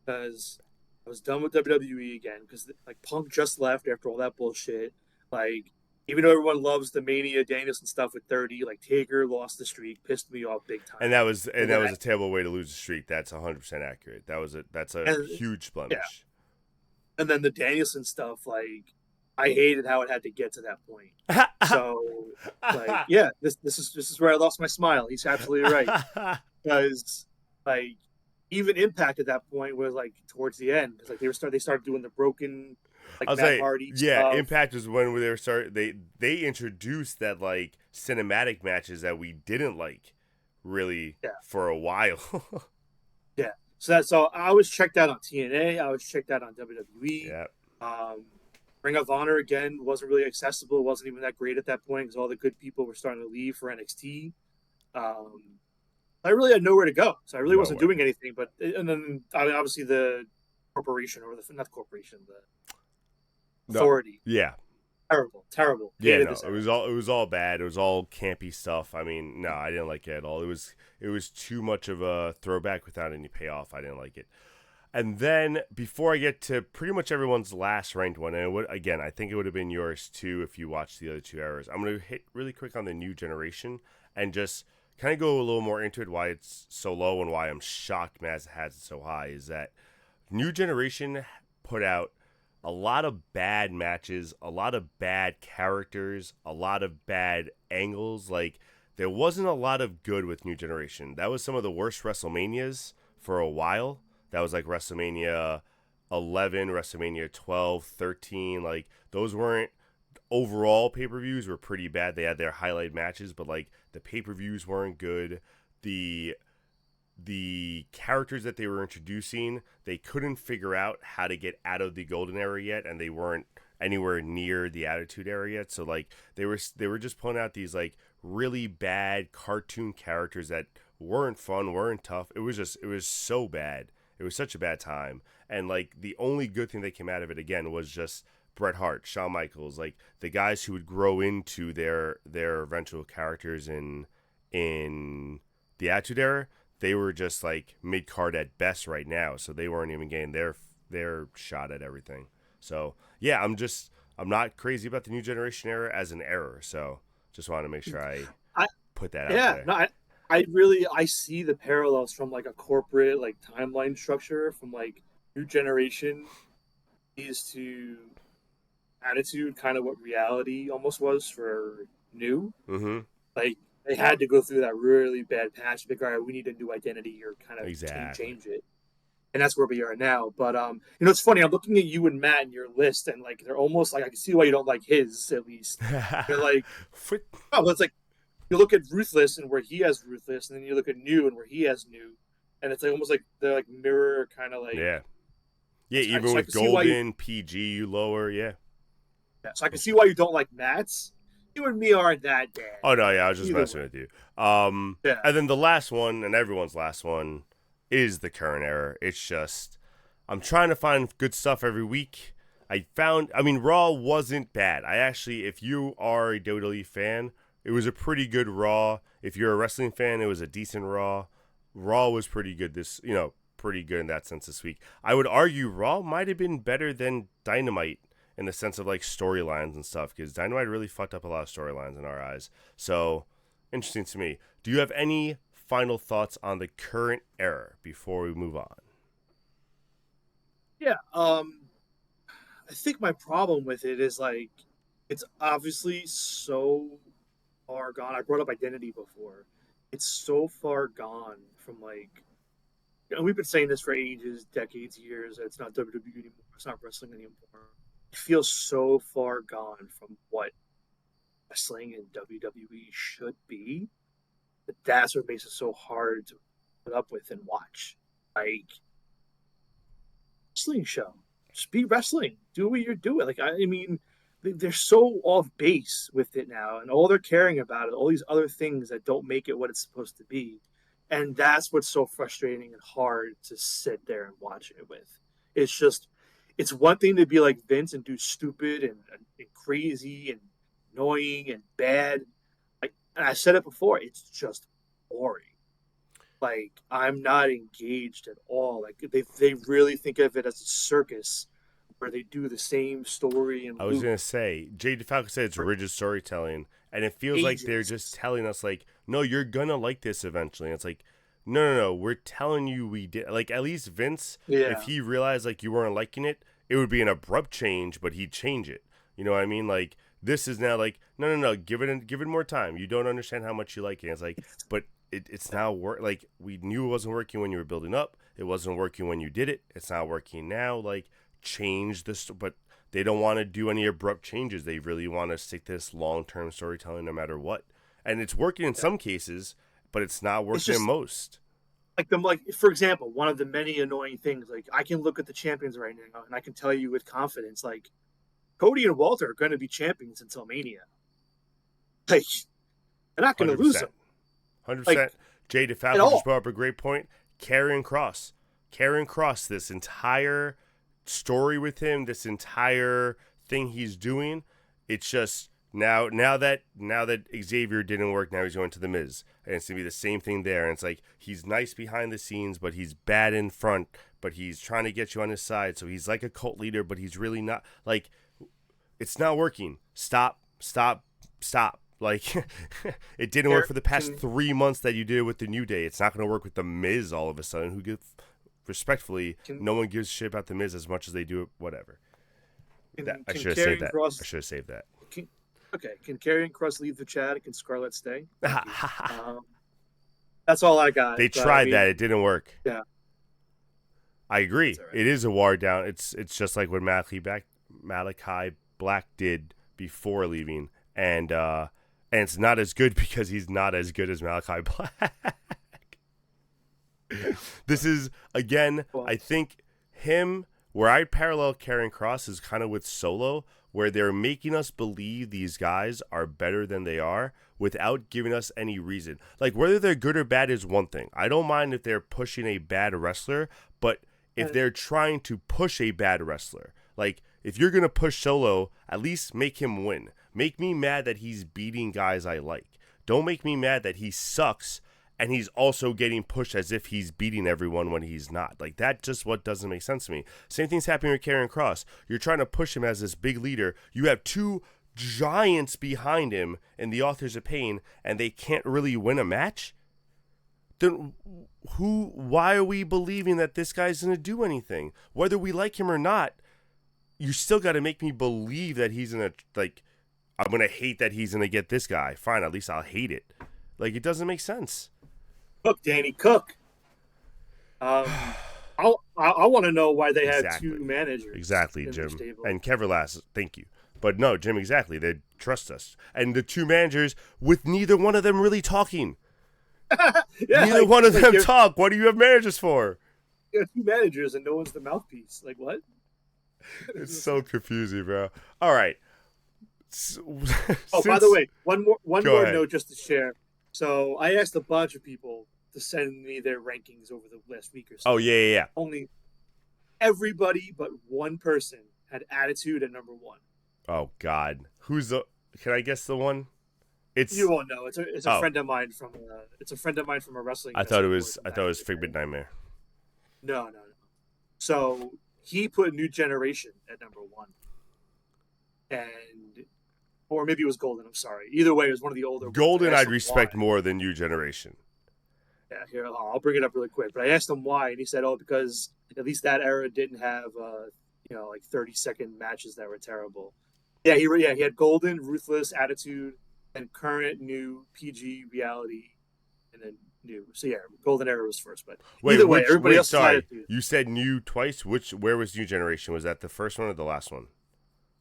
Because I was done with WWE again, because like Punk just left after all that bullshit. Like, even though everyone loves the Mania Danielson stuff with 30, like Taker lost the streak, pissed me off big time. And that was a terrible way to lose a streak. That's 100% accurate. That's a huge blemish. Yeah. And then the Danielson stuff, like I hated how it had to get to that point. So, like, yeah, this is where I lost my smile. He's absolutely right, because like even Impact at that point was like towards the end, because like they started doing the broken like Matt Hardy stuff. Impact was when they were they introduced that like cinematic matches that we didn't like really for a while. Yeah. So I was checked out on TNA. I was checked out on WWE. Yeah. Ring of Honor again wasn't really accessible. It wasn't even that great at that point because all the good people were starting to leave for NXT. I really had nowhere to go, so I really wasn't doing anything. But and then obviously the corporation or not the corporation, the authority. Yeah. Terrible. Yeah, no, it was all bad. It was all campy stuff. I mean, no, I didn't like it at all. It was too much of a throwback without any payoff. I didn't like it. And then before I get to pretty much everyone's last ranked one, and I think it would have been yours too if you watched the other two eras. I'm going to hit really quick on the new generation and just kind of go a little more into it, why it's so low and why I'm shocked Maz has it so high. Is that new generation put out a lot of bad matches, a lot of bad characters, a lot of bad angles. Like, there wasn't a lot of good with New Generation. That was some of the worst WrestleManias for a while. That was like WrestleMania 11, WrestleMania 12, 13. Like, those weren't, overall pay-per-views were pretty bad. They had their highlight matches, but like the pay-per-views weren't good. The characters that they were introducing, they couldn't figure out how to get out of the golden era yet, and they weren't anywhere near the attitude era yet. So like they were just pulling out these like really bad cartoon characters that weren't fun, weren't tough. It was so bad. It was such a bad time. And like the only good thing that came out of it again was just Bret Hart, Shawn Michaels, like the guys who would grow into their eventual characters in the Attitude Era. They were just like mid card at best right now, so they weren't even getting their shot at everything. So yeah, I'm not crazy about the New Generation era as an error. So just wanted to make sure I put that out there. Yeah, I see the parallels from like a corporate like timeline structure from like New Generation is to Attitude, kind of what reality almost was for New. Mm-hmm. Like they had to go through that really bad patch to figure out we need a new identity or kind of change it. And that's where we are now. But it's funny. I'm looking at you and Matt in your list, and like they're almost like I can see why you don't like his at least. They're like, oh, it's like you look at Ruthless and where he has Ruthless, and then you look at New and where he has New, and it's like almost like they're like mirror kind of like even with Golden PG you lower so I can see why you don't like Matt's. You and me aren't that bad. Oh no, I was just messing with you. And then the last one, and everyone's last one, is the current era. It's just I'm trying to find good stuff every week. Raw wasn't bad. If you are a WWE fan, it was a pretty good Raw. If you're a wrestling fan, it was a decent Raw. Raw was pretty good pretty good in that sense this week. I would argue Raw might have been better than Dynamite in the sense of like storylines and stuff, because Dynamite really fucked up a lot of storylines in our eyes. So interesting to me. Do you have any final thoughts on the current era before we move on? Yeah, I think my problem with it is like it's obviously so far gone. I brought up identity before. It's so far gone from like, we've been saying this for ages, decades, years. It's not WWE anymore. It's not wrestling anymore. It feels so far gone from what wrestling and WWE should be. But that's what makes it so hard to put up with and watch. Like, wrestling show. Just be wrestling. Do what you're doing. Like, I mean, they're so off base with it now, and all they're caring about is all these other things that don't make it what it's supposed to be. And that's what's so frustrating and hard to sit there and watch it with. It's just, it's one thing to be like Vince and do stupid and crazy and annoying and bad. Like, and I said it before, it's just boring. Like, I'm not engaged at all. Like, they really think of it as a circus where they do the same story and I was gonna say, Jay DeFalco said it's for rigid storytelling, and it feels like they're ages. just telling us, like, no, you're gonna like this eventually. And it's like, no, we're telling you we did. Like, at least Vince, if Yeah. he realized like you weren't liking it, it would be an abrupt change, but he'd change it. You know what I mean? Like, this is now like, no, give it more time. You don't understand how much you like it. It's like, but it's now work. Like, we knew it wasn't working when you were building up. It wasn't working when you did it. It's not working now. Like, change this, but they don't want to do any abrupt changes. They really want to stick to this long-term storytelling no matter what. And it's working in some cases, but it's not It's working in just most. like for example, one of the many annoying things, like I can look at the champions right now and I can tell you with confidence, like Cody and Walter are going to be champions until Mania. Like, they're not going to lose them. 100%. Like, Jay at DeFalco all. just brought up a great point. Karrion Kross. This entire story with him, this entire thing he's doing, it's just now that Xavier didn't work, now he's going to the Miz, and it's gonna be the same thing there. And it's like, he's nice behind the scenes, but he's bad in front, but he's trying to get you on his side. So he's like a cult leader, but he's really not. Like, it's not working. Stop. Like, it didn't work for the past 3 months that you did it with the New Day. It's not going to work with the Miz all of a sudden. Who gives, respectfully, no one gives a shit about the Miz as much as they do it. Whatever. I should have saved that. I should have saved that. Can Karrion Kross leave the chat? Can Scarlett stay? That's all I got. They tried that. It didn't work. Yeah. I agree. Right. It is a watered down. It's just like what Malachi Black did before leaving, and it's not as good because he's not as good as Malachi Black. This is, again, I think him, where I parallel Karrion Kross is kind of with Solo, where they're making us believe these guys are better than they are without giving us any reason. Like, whether they're good or bad is one thing. I don't mind if they're pushing a bad wrestler, but if they're trying to push a bad wrestler, like, if you're going to push Solo, at least make him win. Make me mad that he's beating guys I like. Don't make me mad that he sucks and he's also getting pushed as if he's beating everyone when he's not. Like, that just what doesn't make sense to me. Same thing's happening with Karrion Kross. You're trying to push him as this big leader. You have two giants behind him in the Authors of Pain, and they can't really win a match? Then why are we believing that this guy's going to do anything? Whether we like him or not, you still got to make me believe that he's going to, like, I'm going to hate that he's going to get this guy. Fine, at least I'll hate it. Like, it doesn't make sense. Cook, Danny, cook. I want to know why they have two managers. Exactly, Jim. And Keverlass, thank you. But no, Jim, exactly. They trust us. And the two managers with neither one of them really talking. Neither one of them talk. What do you have managers for? You have two managers and no one's the mouthpiece. Like, what? It's so confusing, bro. All right. By the way, one more note just to share. So I asked a bunch of people to send me their rankings over the last week or so. Oh, yeah. Only everybody but one person had Attitude at number 1. Oh, God. Can I guess the one? You won't know. It's a friend of mine from a wrestling. I thought it was Figment Nightmare. No. So he put New Generation at number 1, or maybe it was Golden. I'm sorry. Either way, it was one of the older. Golden, I'd respect more than New Generation. Yeah, here I'll bring it up really quick. But I asked him why, and he said, "Oh, because at least that era didn't have like 30-second matches that were terrible." Yeah, he had Golden, Ruthless, Attitude, and Current, New, PG, Reality, and then New. So yeah, Golden Era was first. But either way, everybody else. Sorry, you said New twice. Where was New Generation? Was that the first one or the last one?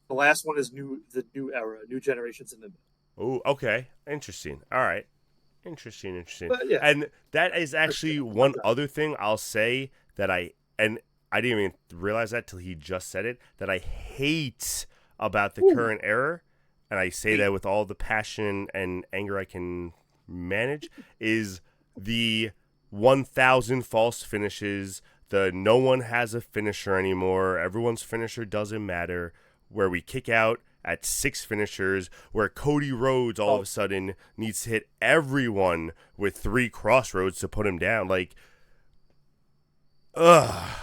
The last one is the New Era. New Generation's in the middle. Oh, okay. Interesting. All right. Interesting. But, yeah. And that is actually one other thing I'll say that I didn't even realize that till he just said it, that I hate about the current era, and I say that with all the passion and anger I can manage, is the 1,000 false finishes, the no one has a finisher anymore, everyone's finisher doesn't matter, where we kick out at 6 finishers, where Cody Rhodes all of a sudden needs to hit everyone with 3 crossroads to put him down. Like, ugh.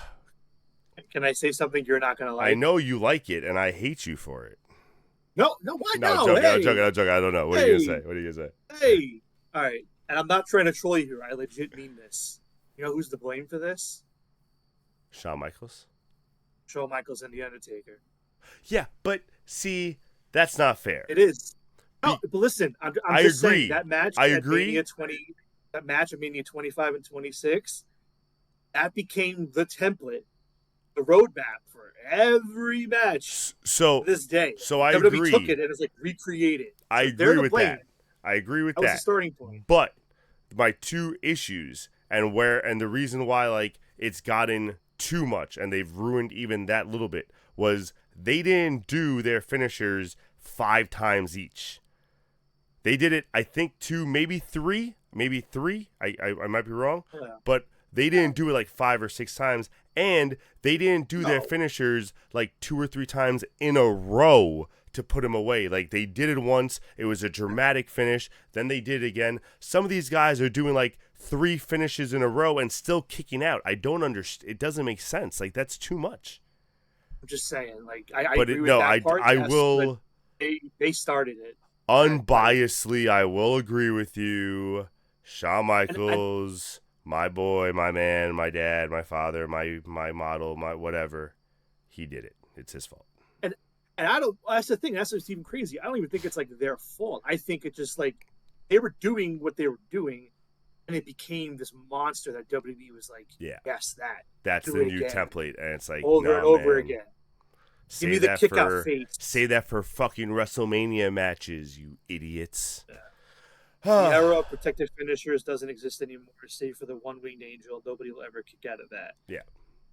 Can I say something you're not gonna like? I know you like it, and I hate you for it. No, why No, no? I'm joking. I don't know. What are you gonna say? Hey, all right. And I'm not trying to troll you here. I legit mean this. You know who's to blame for this? Shawn Michaels. Shawn Michaels and The Undertaker. Yeah, but see, that's not fair. It is. No, but listen, I'm just agree. saying that match. I agree. That match of Mania 25 and 26, that became the template, the roadmap for every match. So to this day, so I WWE agree. took it and it's like recreated. I agree with that. I agree with that. That was the starting point. But my 2 issues and the reason why like it's gotten too much and they've ruined even that little bit was they didn't do their finishers 5 times each. They did it, I think, 2, maybe 3. I might be wrong, but they didn't do it like 5 or 6 times, and they didn't do their finishers like 2 or 3 times in a row to put him away. Like, they did it once, it was a dramatic finish, then they did it again. Some of these guys are doing like 3 finishes in a row and still kicking out. I don't understand. It doesn't make sense. Like, that's too much. I'm just saying, like, I agree with that part. I will. They started it. Unbiasedly, I will agree with you. Shawn Michaels, my boy, my man, my dad, my father, my model, my whatever. He did it. It's his fault. And I don't. That's the thing. That's what's even crazy. I don't even think it's like their fault. I think it's just like they were doing what they were doing, and it became this monster that WWE was like, yes, that's the new template, and it's like over and over again. Say Give me the kick out face. Say that for fucking WrestleMania matches, you idiots. Yeah. The era of protected finishers doesn't exist anymore, save for the one-winged angel. Nobody will ever kick out of that. Yeah.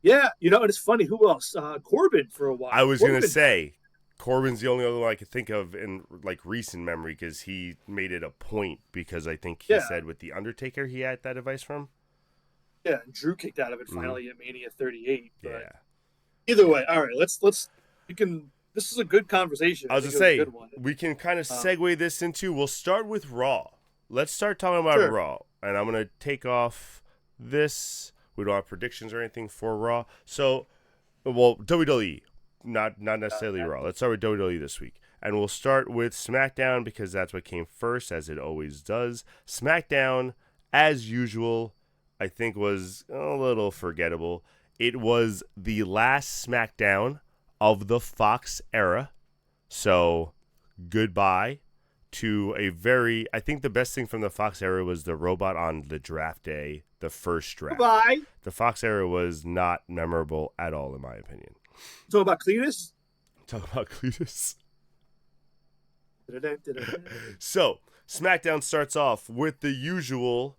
Yeah, you know, and it's funny. Who else? Corbin for a while. I was going to say, Corbin's the only other one I could think of in like recent memory because he made it a point because I think he said with The Undertaker he had that advice from. Yeah, and Drew kicked out of it finally at Mania 38. But yeah. Either way, all right, let's we can. This is a good conversation. I was going to say, we can kind of segue this into, we'll start with Raw. Let's start talking about Raw. And I'm going to take off this. We don't have predictions or anything for Raw. So, well, WWE, not necessarily Raw. Let's start with WWE this week. And we'll start with SmackDown because that's what came first, as it always does. SmackDown, as usual, I think was a little forgettable. It was the last SmackDown of the Fox era. So, goodbye to I think the best thing from the Fox era was the robot on the draft day, the first draft. Goodbye. The Fox era was not memorable at all, in my opinion. Talk about Cletus? Talk about Cletus. So, SmackDown starts off with the usual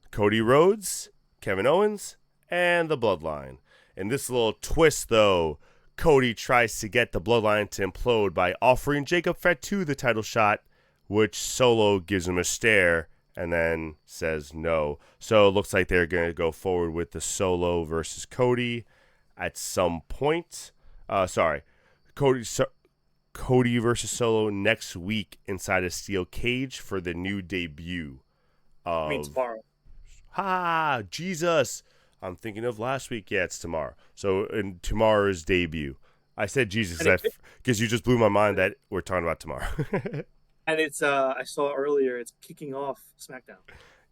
Cody Rhodes, Kevin Owens, and the Bloodline. In this little twist, though, Cody tries to get the Bloodline to implode by offering Jacob Fatu the title shot, which Solo gives him a stare and then says no. So it looks like they're going to go forward with the Solo versus Cody at some point. Cody versus Solo next week inside a steel cage for the new debut. I mean tomorrow. Jesus. I'm thinking of last week. Yeah, it's tomorrow. So in tomorrow's debut. I said Jesus because you just blew my mind that we're talking about tomorrow. And it's I saw earlier it's kicking off SmackDown.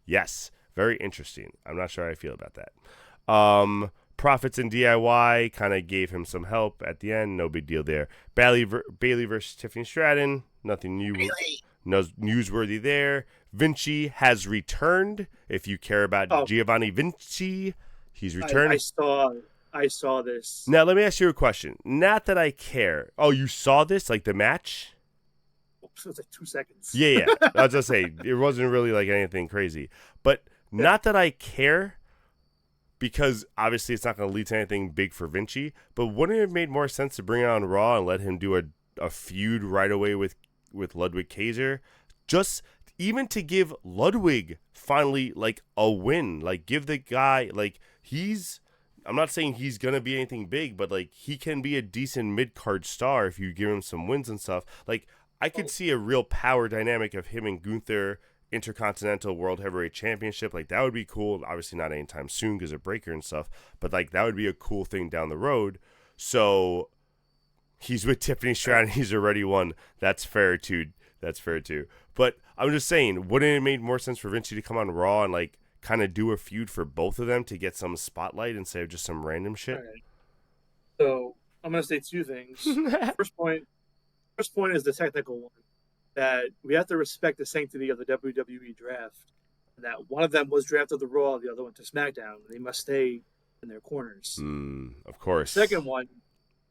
Yes, very interesting. I'm not sure how I feel about that. Profits and DIY kind of gave him some help at the end. No big deal there. Bailey versus Tiffany Stratton. Nothing new. No newsworthy there. Vinci has returned. If you care about Giovanni Vinci, he's returned. I saw this. Now, let me ask you a question. Not that I care. Oh, you saw this? Like the match? It was like 2 seconds. Yeah. I was going to say, it wasn't really like anything crazy. But not that I care, because obviously it's not going to lead to anything big for Vinci. But wouldn't it have made more sense to bring it on Raw and let him do a feud right away with Ludwig Kaiser, just even to give Ludwig finally like a win, like give the guy like I'm not saying he's gonna be anything big, but like he can be a decent mid card star if you give him some wins and stuff. Like I could see a real power dynamic of him and Gunther Intercontinental World Heavyweight Championship. Like that would be cool. Obviously not anytime soon because of Breaker and stuff, but like that would be a cool thing down the road. So he's with Tiffany Stratton. He's already won. That's fair too. But I'm just saying, wouldn't it make more sense for Vinci to come on Raw and like kind of do a feud for both of them to get some spotlight instead of just some random shit? All right. So I'm gonna say two things. First point is the technical one, that we have to respect the sanctity of the WWE draft. And that one of them was drafted to Raw, the other one to SmackDown. And they must stay in their corners. Of course. Second one,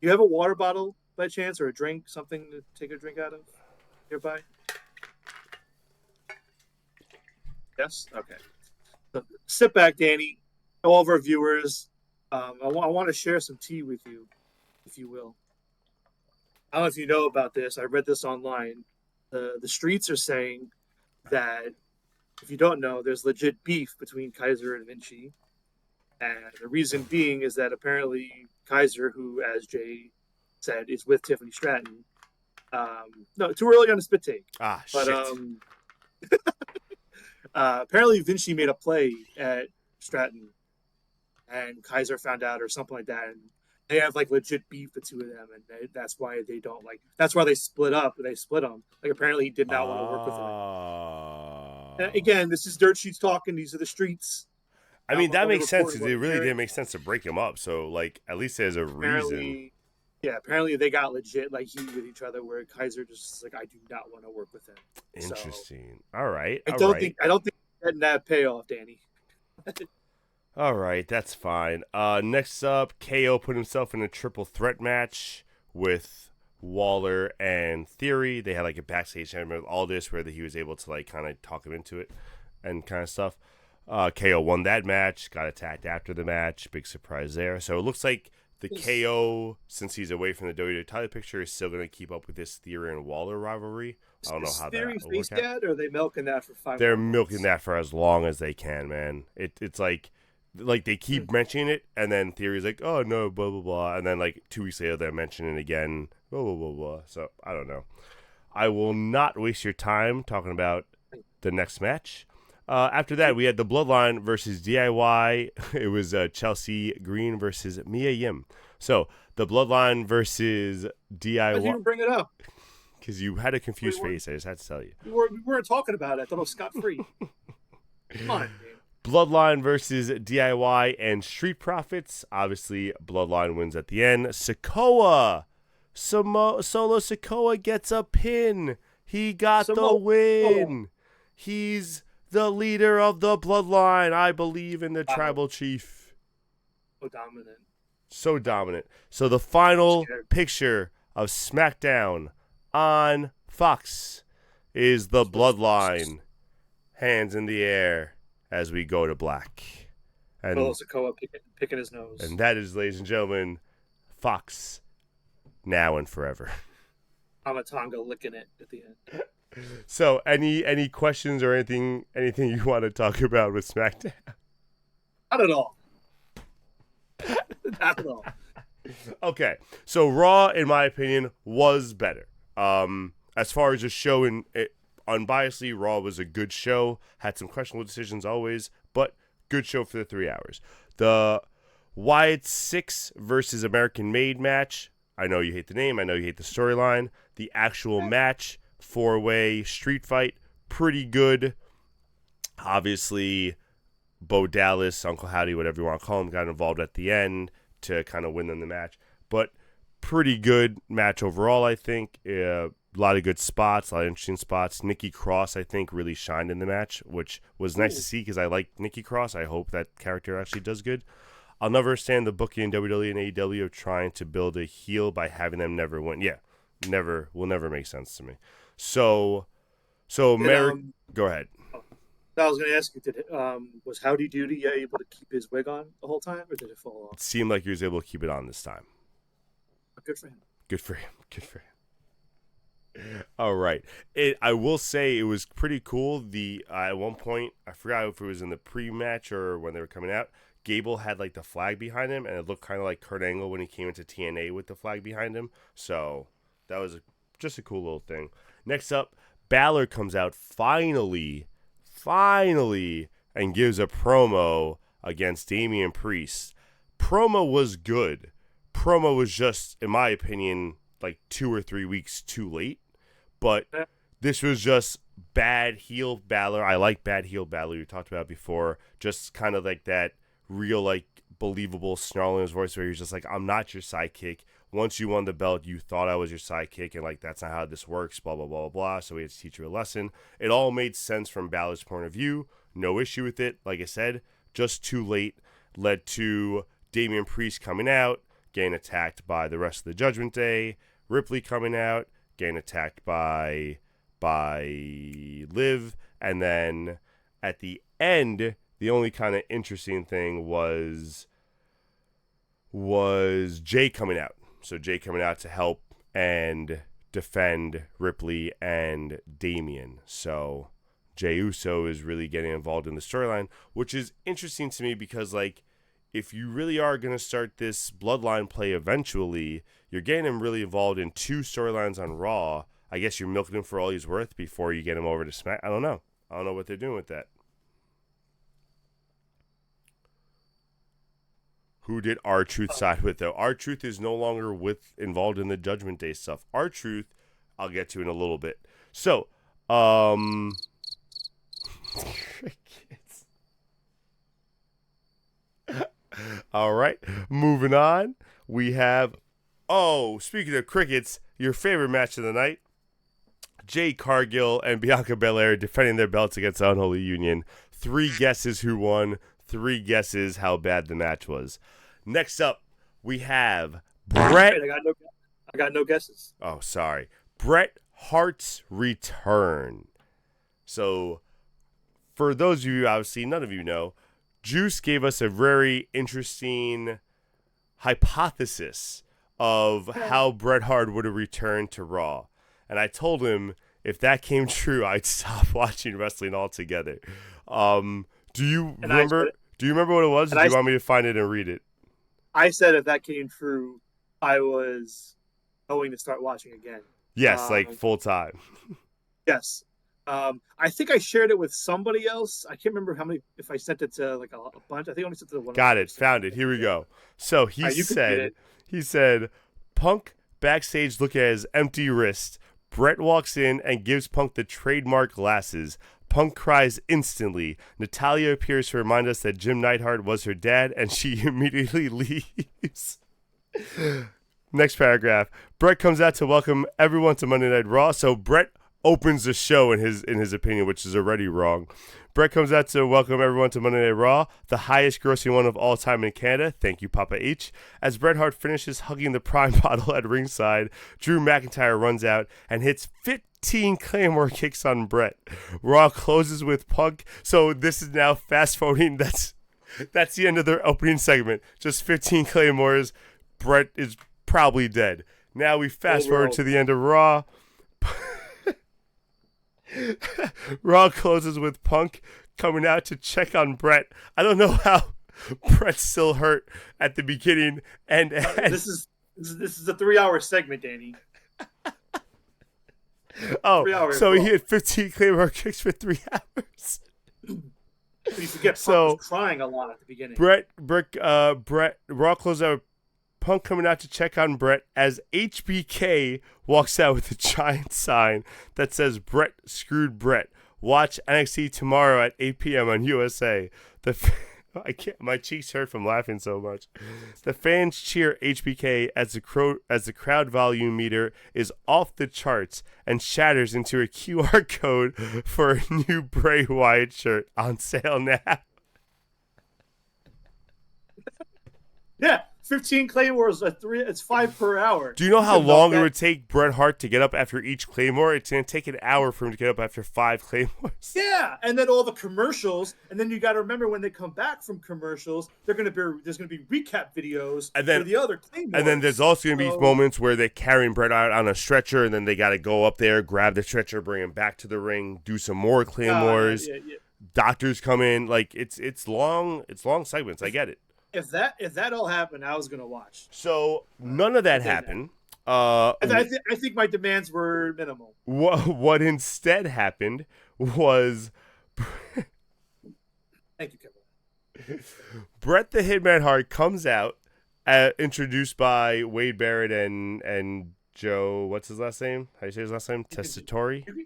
you have a water bottle by chance or a drink, something to take a drink out of nearby? Yes? Okay. So sit back, Danny. All of our viewers, I want to share some tea with you, if you will. I don't know if you know about this. I read this online. The streets are saying that, if you don't know, there's legit beef between Kaiser and Vinci. And the reason being is that apparently Kaiser, who, as Jay said, is with Tiffany Stratton. No, too early on a spit take. But, shit. Apparently Vinci made a play at Stratton, and Kaiser found out or something like that. And they have like legit beef, the two of them, and that's why they don't like. That's why they split up. They split them. Like apparently he did not want to work with him. And again, this is dirt sheets talking. These are the streets. I mean, that makes sense because it really didn't make sense to break him up. So, like, at least there's a reason. Yeah, apparently they got legit, like, heat with each other where Kaiser just is like, I do not want to work with him. Interesting. So, all right. I don't think you're getting that payoff, Danny. All right, that's fine. Next up, KO put himself in a triple threat match with Waller and Theory. They had, like, a backstage segment with Aldis where he was able to, like, kind of talk him into it and kind of stuff. KO won that match, got attacked after the match. Big surprise there. So it looks like the KO, since he's away from the WWE title picture, is still going to keep up with this Theory and Waller rivalry. I don't know how that will work out. Or are they milking that for 5 They're milking that for as long as they can, man. It's like they keep mentioning it, and then Theory's like, oh, no, blah, blah, blah. And then, like, 2 weeks later, they're mentioning it again, blah, blah, blah, blah. So, I don't know. I will not waste your time talking about the next match. After that, we had the Bloodline versus DIY. It was Chelsea Green versus Mia Yim. So, the Bloodline versus DIY. Why did you even bring it up? Because you had a confused face. I just had to tell you. We weren't talking about it. I thought it was scot-free. Come on, man. Bloodline versus DIY and Street Profits. Obviously, Bloodline wins at the end. Sikoa. Solo Sikoa gets a pin. He got the win. He's the leader of the Bloodline. I believe in the tribal chief. So dominant. So the final picture of SmackDown on Fox is the Bloodline. Hands in the air as we go to black. And Sikoa picking his nose. And that is, ladies and gentlemen, Fox now and forever. Amatonga licking it at the end. So, any questions or anything you want to talk about with SmackDown? Not at all. Not at all. Okay, so Raw, in my opinion, was better. As far as a show, unbiasedly, Raw was a good show. Had some questionable decisions always, but good show for the 3 hours. The Wyatt 6 versus American Made match. I know you hate the name. I know you hate the storyline. The actual match, 4-way street fight, pretty good. Obviously, Bo Dallas, Uncle Howdy, whatever you want to call him, got involved at the end to kind of win them the match. But pretty good match overall, I think. A lot of good spots, a lot of interesting spots. Nikki Cross, I think, really shined in the match, which was nice to see because I like Nikki Cross. I hope that character actually does good. I'll never understand the booking in WWE and AEW of trying to build a heel by having them never win. Yeah, will never make sense to me. So Merrick, go ahead. I was going to ask you, was Howdy Doody able to keep his wig on the whole time, or did it fall off? It seemed like he was able to keep it on this time. Good for him. Good for him. All right. I will say it was pretty cool. At one point, I forgot if it was in the pre-match or when they were coming out. Gable had like the flag behind him, and it looked kind of like Kurt Angle when he came into TNA with the flag behind him. So that was just a cool little thing. Next up, Balor comes out finally, and gives a promo against Damian Priest. Promo was good. Promo was just, in my opinion, like 2 or 3 weeks too late. But this was just bad heel Balor. I like bad heel Balor. We talked about before. Just kind of like that real, like, believable snarl in his voice where he's just like, I'm not your sidekick. Once you won the belt, you thought I was your sidekick, and, like, that's not how this works, blah, blah, blah, blah. So we had to teach you a lesson. It all made sense from Balor's point of view. No issue with it. Like I said, just too late. Led to Damian Priest coming out, getting attacked by the rest of the Judgment Day. Ripley coming out, getting attacked by Liv, and then at the end, the only kind of interesting thing was Jay coming out. So Jay coming out to help and defend Ripley and Damian. So Jey Uso is really getting involved in the storyline, which is interesting to me because, like, if you really are going to start this bloodline play eventually, you're getting him really involved in 2 storylines on Raw. I guess you're milking him for all he's worth before you get him over to Smack. I don't know what they're doing with that. Who did R-Truth side with, though? R-Truth is no longer involved in the Judgment Day stuff. R-Truth, I'll get to in a little bit. So, all right, moving on. We have, speaking of crickets, your favorite match of the night. Jade Cargill and Bianca Belair defending their belts against the Unholy Union. 3 guesses who won. 3 guesses how bad the match was. Next up, we have Bret. I got no guesses. Oh, sorry. Bret Hart's return. So, for those of you, obviously, none of you know, Juice gave us a very interesting hypothesis of how Bret Hart would have returned to Raw. And I told him if that came true, I'd stop watching wrestling altogether. Do you remember what it was? Or do you want me to find it and read it? I said if that came true, I was going to start watching again. Yes, like full time. Yes. I think I shared it with somebody else. I can't remember how many, if I sent it to like a bunch. I think I only sent it to one. Got it. Found it. Here we go. So he said, Punk backstage looking at his empty wrist. Bret walks in and gives Punk the trademark glasses. Punk cries instantly. Natalya appears to remind us that Jim Neidhart was her dad, and she immediately leaves. Next paragraph. Bret comes out to welcome everyone to Monday Night Raw. So Bret opens the show in his opinion, which is already wrong. Bret comes out to welcome everyone to Monday Night Raw, the highest grossing one of all time in Canada. Thank you, Papa H. As Bret Hart finishes hugging the Prime bottle at ringside, Drew McIntyre runs out and hits 15 Claymore kicks on Bret. Raw closes with Punk. So this is now fast forwarding. That's the end of their opening segment. Just 15 Claymores. Bret is probably dead. Now we fast forward to the end of Raw. Raw closes with Punk coming out to check on Bret. I don't know how Bret's still hurt at the beginning. And this is a 3-hour segment, Danny. So he had 15 Claymore kicks for 3 hours. You forget Punk was crying a lot at the beginning. Raw closes out with Punk coming out to check on Bret as HBK walks out with a giant sign that says Bret screwed Bret. Watch NXT tomorrow at 8 p.m. on USA. My cheeks hurt from laughing so much. The fans cheer HBK as the crowd volume meter is off the charts and shatters into a QR code for a new Bray Wyatt shirt on sale now. Yeah, 15 claymores. It's 5 per hour. Do you know how could melt long it that. would take Bret Hart to get up after each claymore? It's going to take an hour for him to get up after 5 claymores. Yeah, and then all the commercials, and then you got to remember when they come back from commercials, there's going to be recap videos for the other claymores. And then there's also going to be moments where they're carrying Bret out on a stretcher, and then they got to go up there, grab the stretcher, bring him back to the ring, do some more claymores. Yeah. Doctors come in, like it's long segments. I get it. If that all happened, I was going to watch. So none of that happened. I think my demands were minimal. What instead happened was Thank you, Kevin. Bret the Hitman Hart comes out, introduced by Wade Barrett and Joe. What's his last name? How do you say his last name? Testatori. I was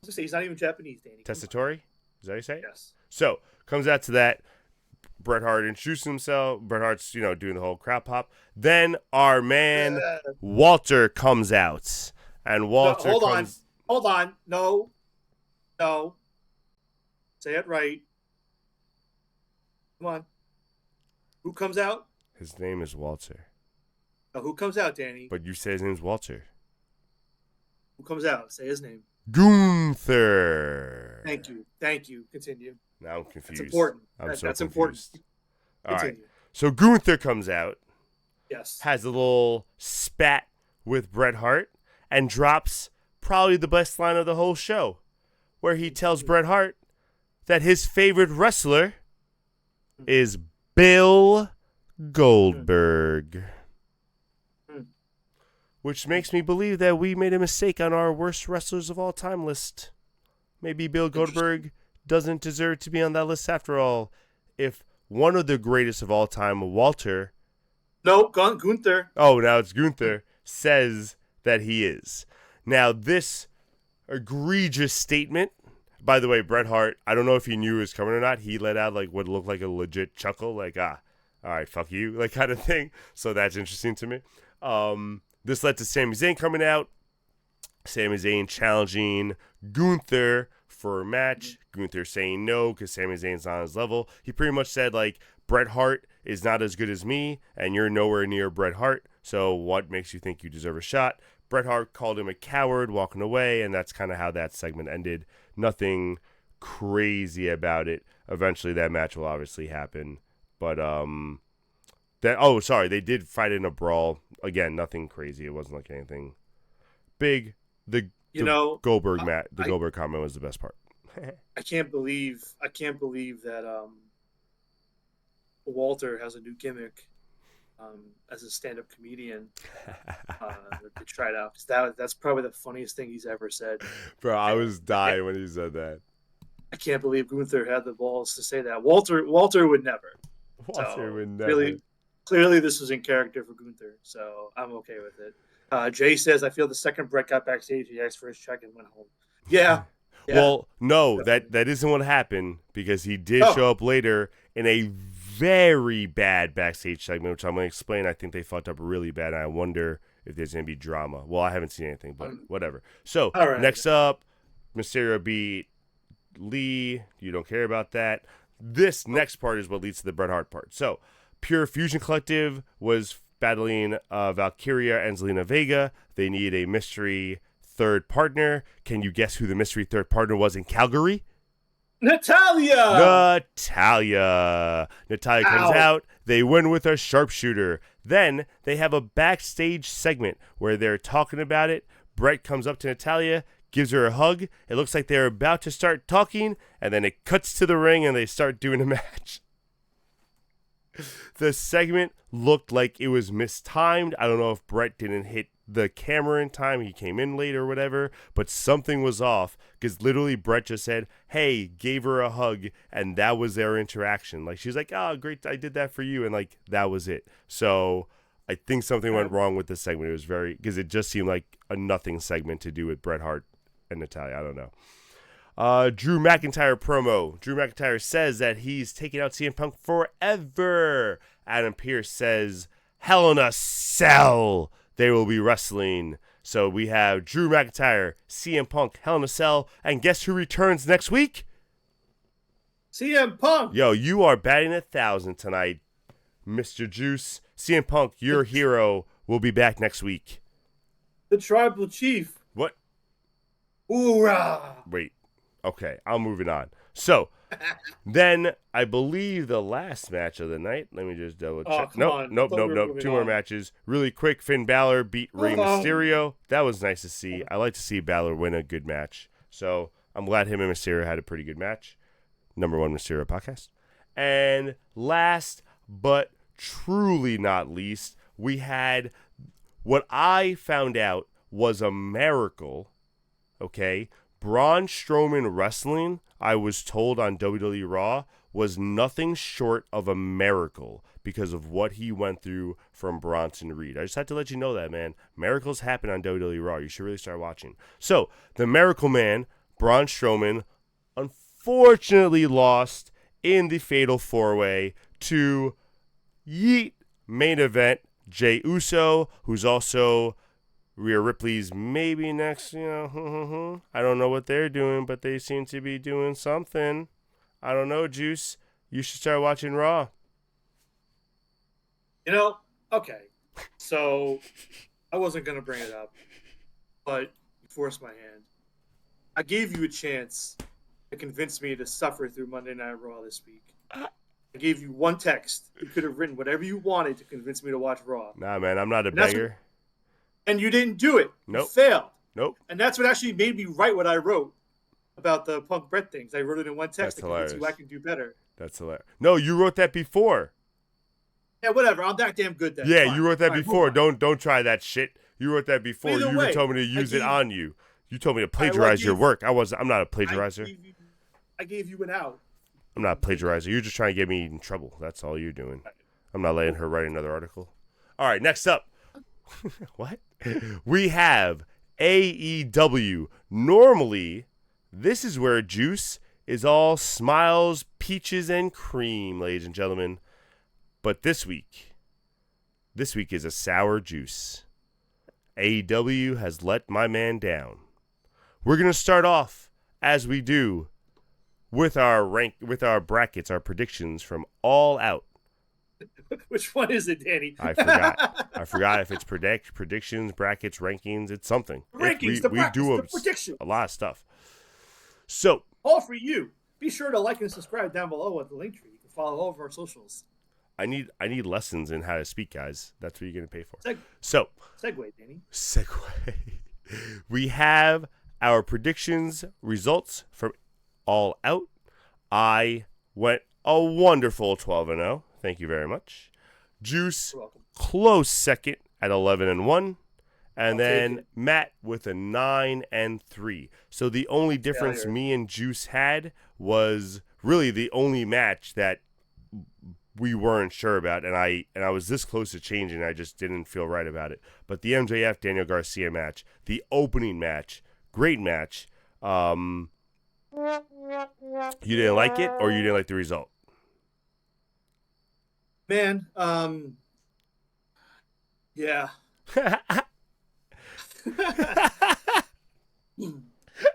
gonna say he's not even Japanese, Danny. Testatori. Is that how you say it? Yes. So comes out to that. Bret Hart introduced himself. Bret Hart's doing the whole crap hop. Then our man Walter comes out, and Walter Hold on. No. Say it right. Come on. Who comes out? His name is Walter. No, who comes out, Danny? But you say his name's Walter. Who comes out? Say his name. Gunther. Thank you. Continue. Now I'm confused. That's important. That's confused. Important. All Continue. right. So Gunther comes out. Yes. Has a little spat with Bret Hart and drops probably the best line of the whole show, where he tells Bret Hart that his favorite wrestler is Bill Goldberg. Which makes me believe that we made a mistake on our worst wrestlers of all time list. Maybe Bill Goldberg doesn't deserve to be on that list after all. If one of the greatest of all time, Walter... No, Gunther. Oh, now it's Gunther, says that he is. Now, this egregious statement... By the way, Bret Hart, I don't know if he knew it was coming or not. He let out like what looked like a legit chuckle, like, all right, fuck you, like kind of thing. So that's interesting to me. This led to Sami Zayn coming out. Sami Zayn challenging Gunther for a match. Gunther saying no because Sami Zayn's not on his level. He pretty much said, like, Bret Hart is not as good as me, and you're nowhere near Bret Hart, so what makes you think you deserve a shot? Bret Hart called him a coward, walking away, and that's kind of how that segment ended. Nothing crazy about it. Eventually that match will obviously happen. But, they did fight in a brawl. Again, nothing crazy. It wasn't like anything big. The Goldberg Goldberg comment was the best part. I can't believe that Walter has a new gimmick as a stand-up comedian. They tried out. That's probably the funniest thing he's ever said. Bro, I was dying when he said that. I can't believe Gunther had the balls to say that. Walter would never. Would never. Clearly, this was in character for Gunther, so I'm okay with it. Jay says, I feel the second Bret got backstage, he asked for his check and went home. Yeah. Well, no, that isn't what happened, because he did show up later in a very bad backstage segment, which I'm going to explain. I think they fucked up really bad, and I wonder if there's going to be drama. Well, I haven't seen anything, but whatever. So, next up, Mysterio beat Lee. You don't care about that. This next part is what leads to the Bret Hart part. So, Pure Fusion Collective was battling Valkyria and Zelina Vega. They need a mystery third partner. Can you guess who the mystery third partner was in Calgary? Natalya comes out. They win with a sharpshooter. Then they have a backstage segment where they're talking about it. Bret comes up to Natalya, gives her a hug. It looks like they're about to start talking, and then it cuts to the ring and they start doing a match. The segment looked like it was mistimed. I don't know if Bret didn't hit the camera in time. He came in late or whatever, but something was off, because literally Bret just said, hey, gave her a hug, and that was their interaction. Like, she's like, oh, great, I did that for you, and like, that was it. So I think something went wrong with the segment. It was because it just seemed like a nothing segment to do with Bret Hart and Natalya. I don't know. Drew McIntyre promo. Drew McIntyre says that he's taking out CM Punk forever. Adam Pearce says, Hell in a Cell, they will be wrestling. So we have Drew McIntyre, CM Punk, Hell in a Cell, and guess who returns next week? CM Punk. Yo, you are batting 1,000 tonight. Mr. Juice. CM Punk, your hero, will be back next week. The Tribal Chief. What? Hoorah! Wait. Okay, I'm moving on. So, then I believe the last match of the night. Let me just double check. Oh, come on. Nope. We were moving 2 more on. matches. Really quick. Finn Balor beat Rey Mysterio. That was nice to see. I like to see Balor win a good match. So I'm glad him and Mysterio had a pretty good match. Number 1 Mysterio podcast. And last but truly not least, we had what I found out was a miracle. Okay. Braun Strowman wrestling, I was told on WWE Raw, was nothing short of a miracle because of what he went through from Bronson Reed. I just had to let you know that, man. Miracles happen on WWE Raw. You should really start watching. So, the Miracle Man, Braun Strowman, unfortunately lost in the Fatal 4-Way to Yeet main event Jey Uso, who's also Rhea Ripley's maybe next, I don't know what they're doing, but they seem to be doing something. I don't know, Juice. You should start watching Raw. Okay. So, I wasn't going to bring it up, but you forced my hand. I gave you a chance to convince me to suffer through Monday Night Raw this week. I gave you one text. You could have written whatever you wanted to convince me to watch Raw. Nah, man, I'm not a beggar. And you didn't do it. Nope. You failed. Nope. And that's what actually made me write what I wrote about the Punk Brett things. I wrote it in one text to convince you I can do better. That's hilarious. No, you wrote that before. Yeah, whatever. I'm that damn good then. Yeah, Fine. you wrote that Fine, before. Don't try that shit. You wrote that before. Either You way, told me to use it on you. You told me to plagiarize your work. I'm not a plagiarizer. I gave you an out. I'm not a plagiarizer. You're just trying to get me in trouble. That's all you're doing. I'm not letting her write another article. All right, next up. What? We have AEW. Normally, this is where Juice is all smiles, peaches, and cream, ladies and gentlemen. But this week is a sour juice. AEW has let my man down. We're going to start off, as we do, with our brackets, our predictions from All Out. Which one is it, Danny? I forgot if it's predictions, brackets, rankings. It's something. Rankings, we do predictions. A lot of stuff. So all for you. Be sure to like and subscribe down below at the link tree. You can follow all of our socials. I need lessons in how to speak, guys. That's what you're gonna pay for. Segue, Danny. Segue. We have our predictions results from All Out. I went a wonderful 12-0. Thank you very much. Juice, close second at 11-1. And then Matt with a 9-3. So the only difference me and Juice had was really the only match that we weren't sure about, and I was this close to changing. I just didn't feel right about it. But the MJF Daniel Garcia match, the opening match, great match. You didn't like it, or you didn't like the result? Man, yeah.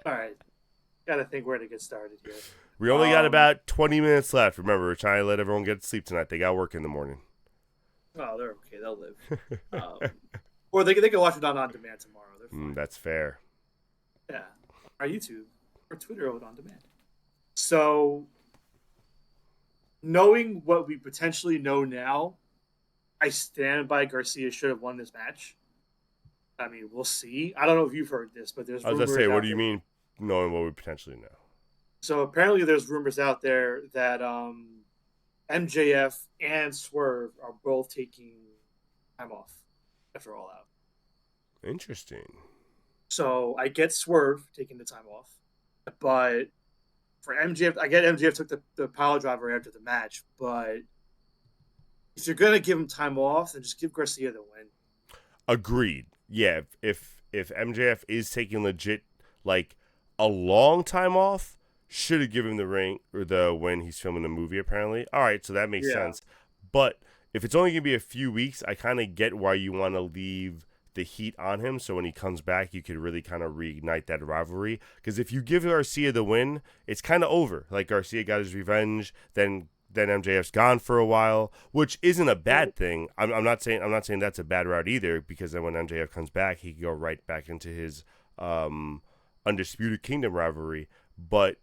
All right. Gotta think where to get started here. We only got about 20 minutes left. Remember, we're trying to let everyone get to sleep tonight. They got work in the morning. Oh, they're okay. They'll live. Or they can watch it on demand tomorrow. They're fine. That's fair. Yeah. Our YouTube or Twitter on demand. So, knowing what we potentially know now, I stand by Garcia should have won this match. I mean, we'll see. I don't know if you've heard this, but there's rumors. I was going to say, what do you mean knowing what we potentially know? So apparently there's rumors out there that MJF and Swerve are both taking time off after All Out. Interesting. So I get Swerve taking the time off, but for MJF, I get MJF took the pile driver after the match, but if you're going to give him time off, then just give Garcia the win. Agreed. Yeah, if MJF is taking legit, like, a long time off, should have given the ring or the when he's filming the movie, apparently. All right, so that makes sense. But if it's only going to be a few weeks, I kind of get why you want to leave the heat on him, so when he comes back, you could really kind of reignite that rivalry. Because if you give Garcia the win, it's kind of over. Like, Garcia got his revenge, then then MJF's gone for a while, which isn't a bad thing. I'm not saying that's a bad route either, because then when MJF comes back, he can go right back into his Undisputed Kingdom rivalry. But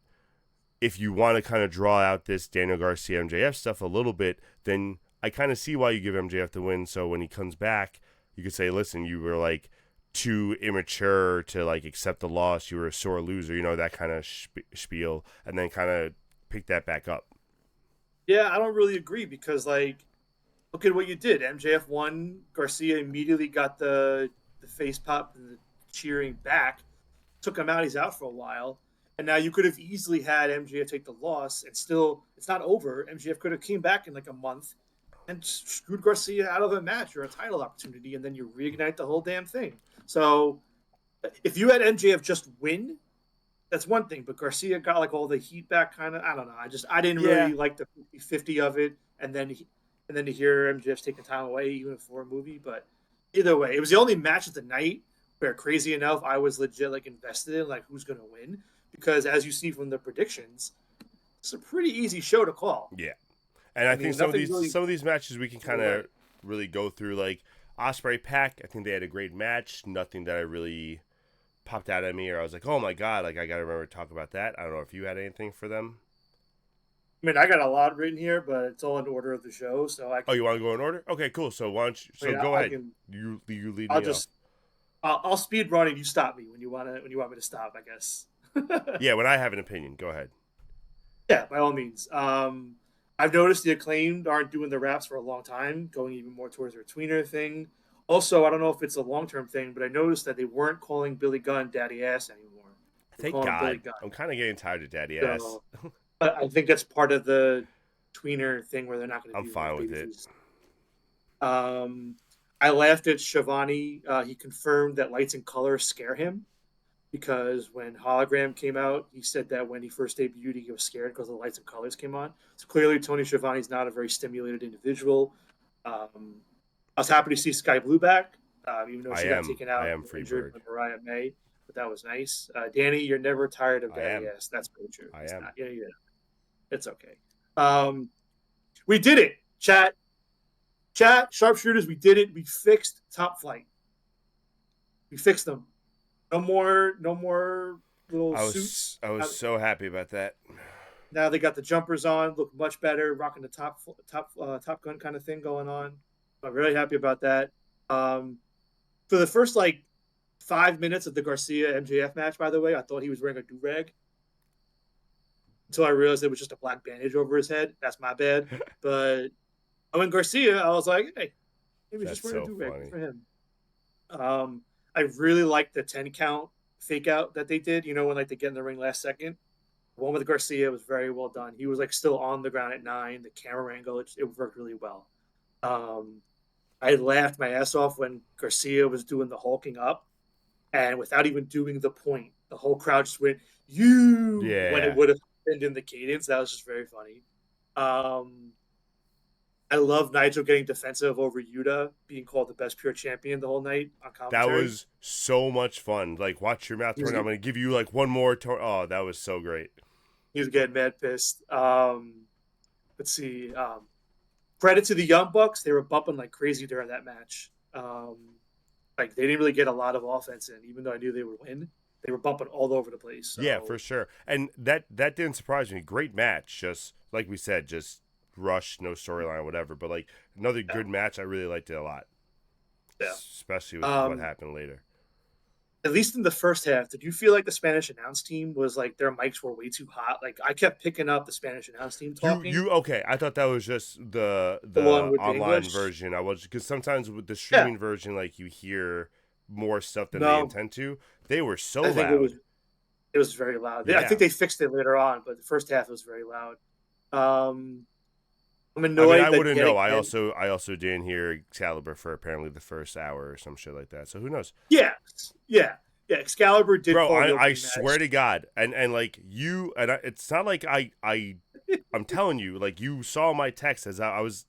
if you want to kind of draw out this Daniel Garcia MJF stuff a little bit, then I kind of see why you give MJF the win. So when he comes back, you could say, listen, you were like too immature to like accept the loss. You were a sore loser, that kind of spiel, and then kind of pick that back up. Yeah, I don't really agree, because like, look at what you did. MJF won. Garcia immediately got the face pop and the cheering back. Took him out. He's out for a while. And now you could have easily had MJF take the loss, and still, it's not over. MJF could have came back in like a month and screwed Garcia out of a match or a title opportunity, and then you reignite the whole damn thing. So if you had MJF just win, that's one thing. But Garcia got like all the heat back, kind of. I don't know. I didn't really like the 50-50 of it, and then to hear MJF's taking time away even for a movie. But either way, it was the only match of the night where, crazy enough, I was legit like invested in like who's gonna win, because as you see from the predictions, it's a pretty easy show to call. Yeah, and I think some of these matches we can kind of really go through. Like Ospreay Pac, I think they had a great match. Nothing that I really popped out at me, or I was like, oh my god, like I gotta remember to talk about that. I don't know if you had anything for them. I mean, I got a lot written here, but it's all in order of the show, so I can... Oh, you want to go in order? Okay, cool. So why don't you? So go ahead. You lead me. I'll speed run and you stop me when you want me to stop, I guess. Yeah, when I have an opinion, go ahead. Yeah, by all means. I've noticed the Acclaimed aren't doing the raps for a long time, going even more towards their tweener thing. Also, I don't know if it's a long-term thing, but I noticed that they weren't calling Billy Gunn Daddy Ass anymore. Thank God. I'm kind of getting tired of Daddy Ass. I think that's part of the tweener thing where they're not going to. I'm fine with it. I laughed at Shivani. He confirmed that lights and colors scare him, because when Hologram came out, he said that when he first debuted, he was scared because the lights and colors came on. So clearly, Tony Schiavone's not a very stimulated individual. I was happy to see Sky Blue back, even though she got taken out and injured by Mariah May. But that was nice. Danny, you're never tired of Daddy Ass. That's very true. I am. Yeah. It's okay. We did it, chat, sharpshooters. We did it. We fixed Top Flight. We fixed them. No more little suits. I was so happy about that. Now they got the jumpers on, look much better, rocking the top gun kind of thing going on. I'm really happy about that. For the first 5 minutes of the Garcia MJF match, by the way, I thought he was wearing a do-rag until I realized it was just a black bandage over his head. That's my bad. But when Garcia, I was like, hey, he was just wearing a do-rag for him. I really liked the 10 count fake out that they did, when they get in the ring last second. The one with Garcia was very well done. He was still on the ground at 9. The camera angle, it worked really well. I laughed my ass off when Garcia was doing the hulking up, and without even doing the point, the whole crowd just went, when it would have been in the cadence. That was just very funny. I love Nigel getting defensive over Yuta being called the best pure champion the whole night on commentary. That was so much fun. Watch your mouth. I'm going to give you one more. Oh, that was so great. He was getting mad pissed. Let's see. Credit to the Young Bucks. They were bumping like crazy during that match. They didn't really get a lot of offense in, even though I knew they would win. They were bumping all over the place. So. Yeah, for sure. And that didn't surprise me. Great match. Just like we said, just rush, no storyline, whatever. But another good match. I really liked it a lot. Yeah, especially with what happened later. At least in the first half, did you feel like the Spanish announce team was their mics were way too hot? I kept picking up the Spanish announce team talking. You okay? I thought that was just the online version. Because sometimes with the streaming version, you hear more stuff than they intend to. They were so loud. It was very loud. Yeah. I think they fixed it later on, but the first half was very loud. I'm annoyed. I wouldn't know. I also didn't hear Excalibur for apparently the first hour or some shit like that. So who knows? Yeah. Excalibur did. Bro, I swear to God, and you and it's not like I'm telling you, you saw my text as I was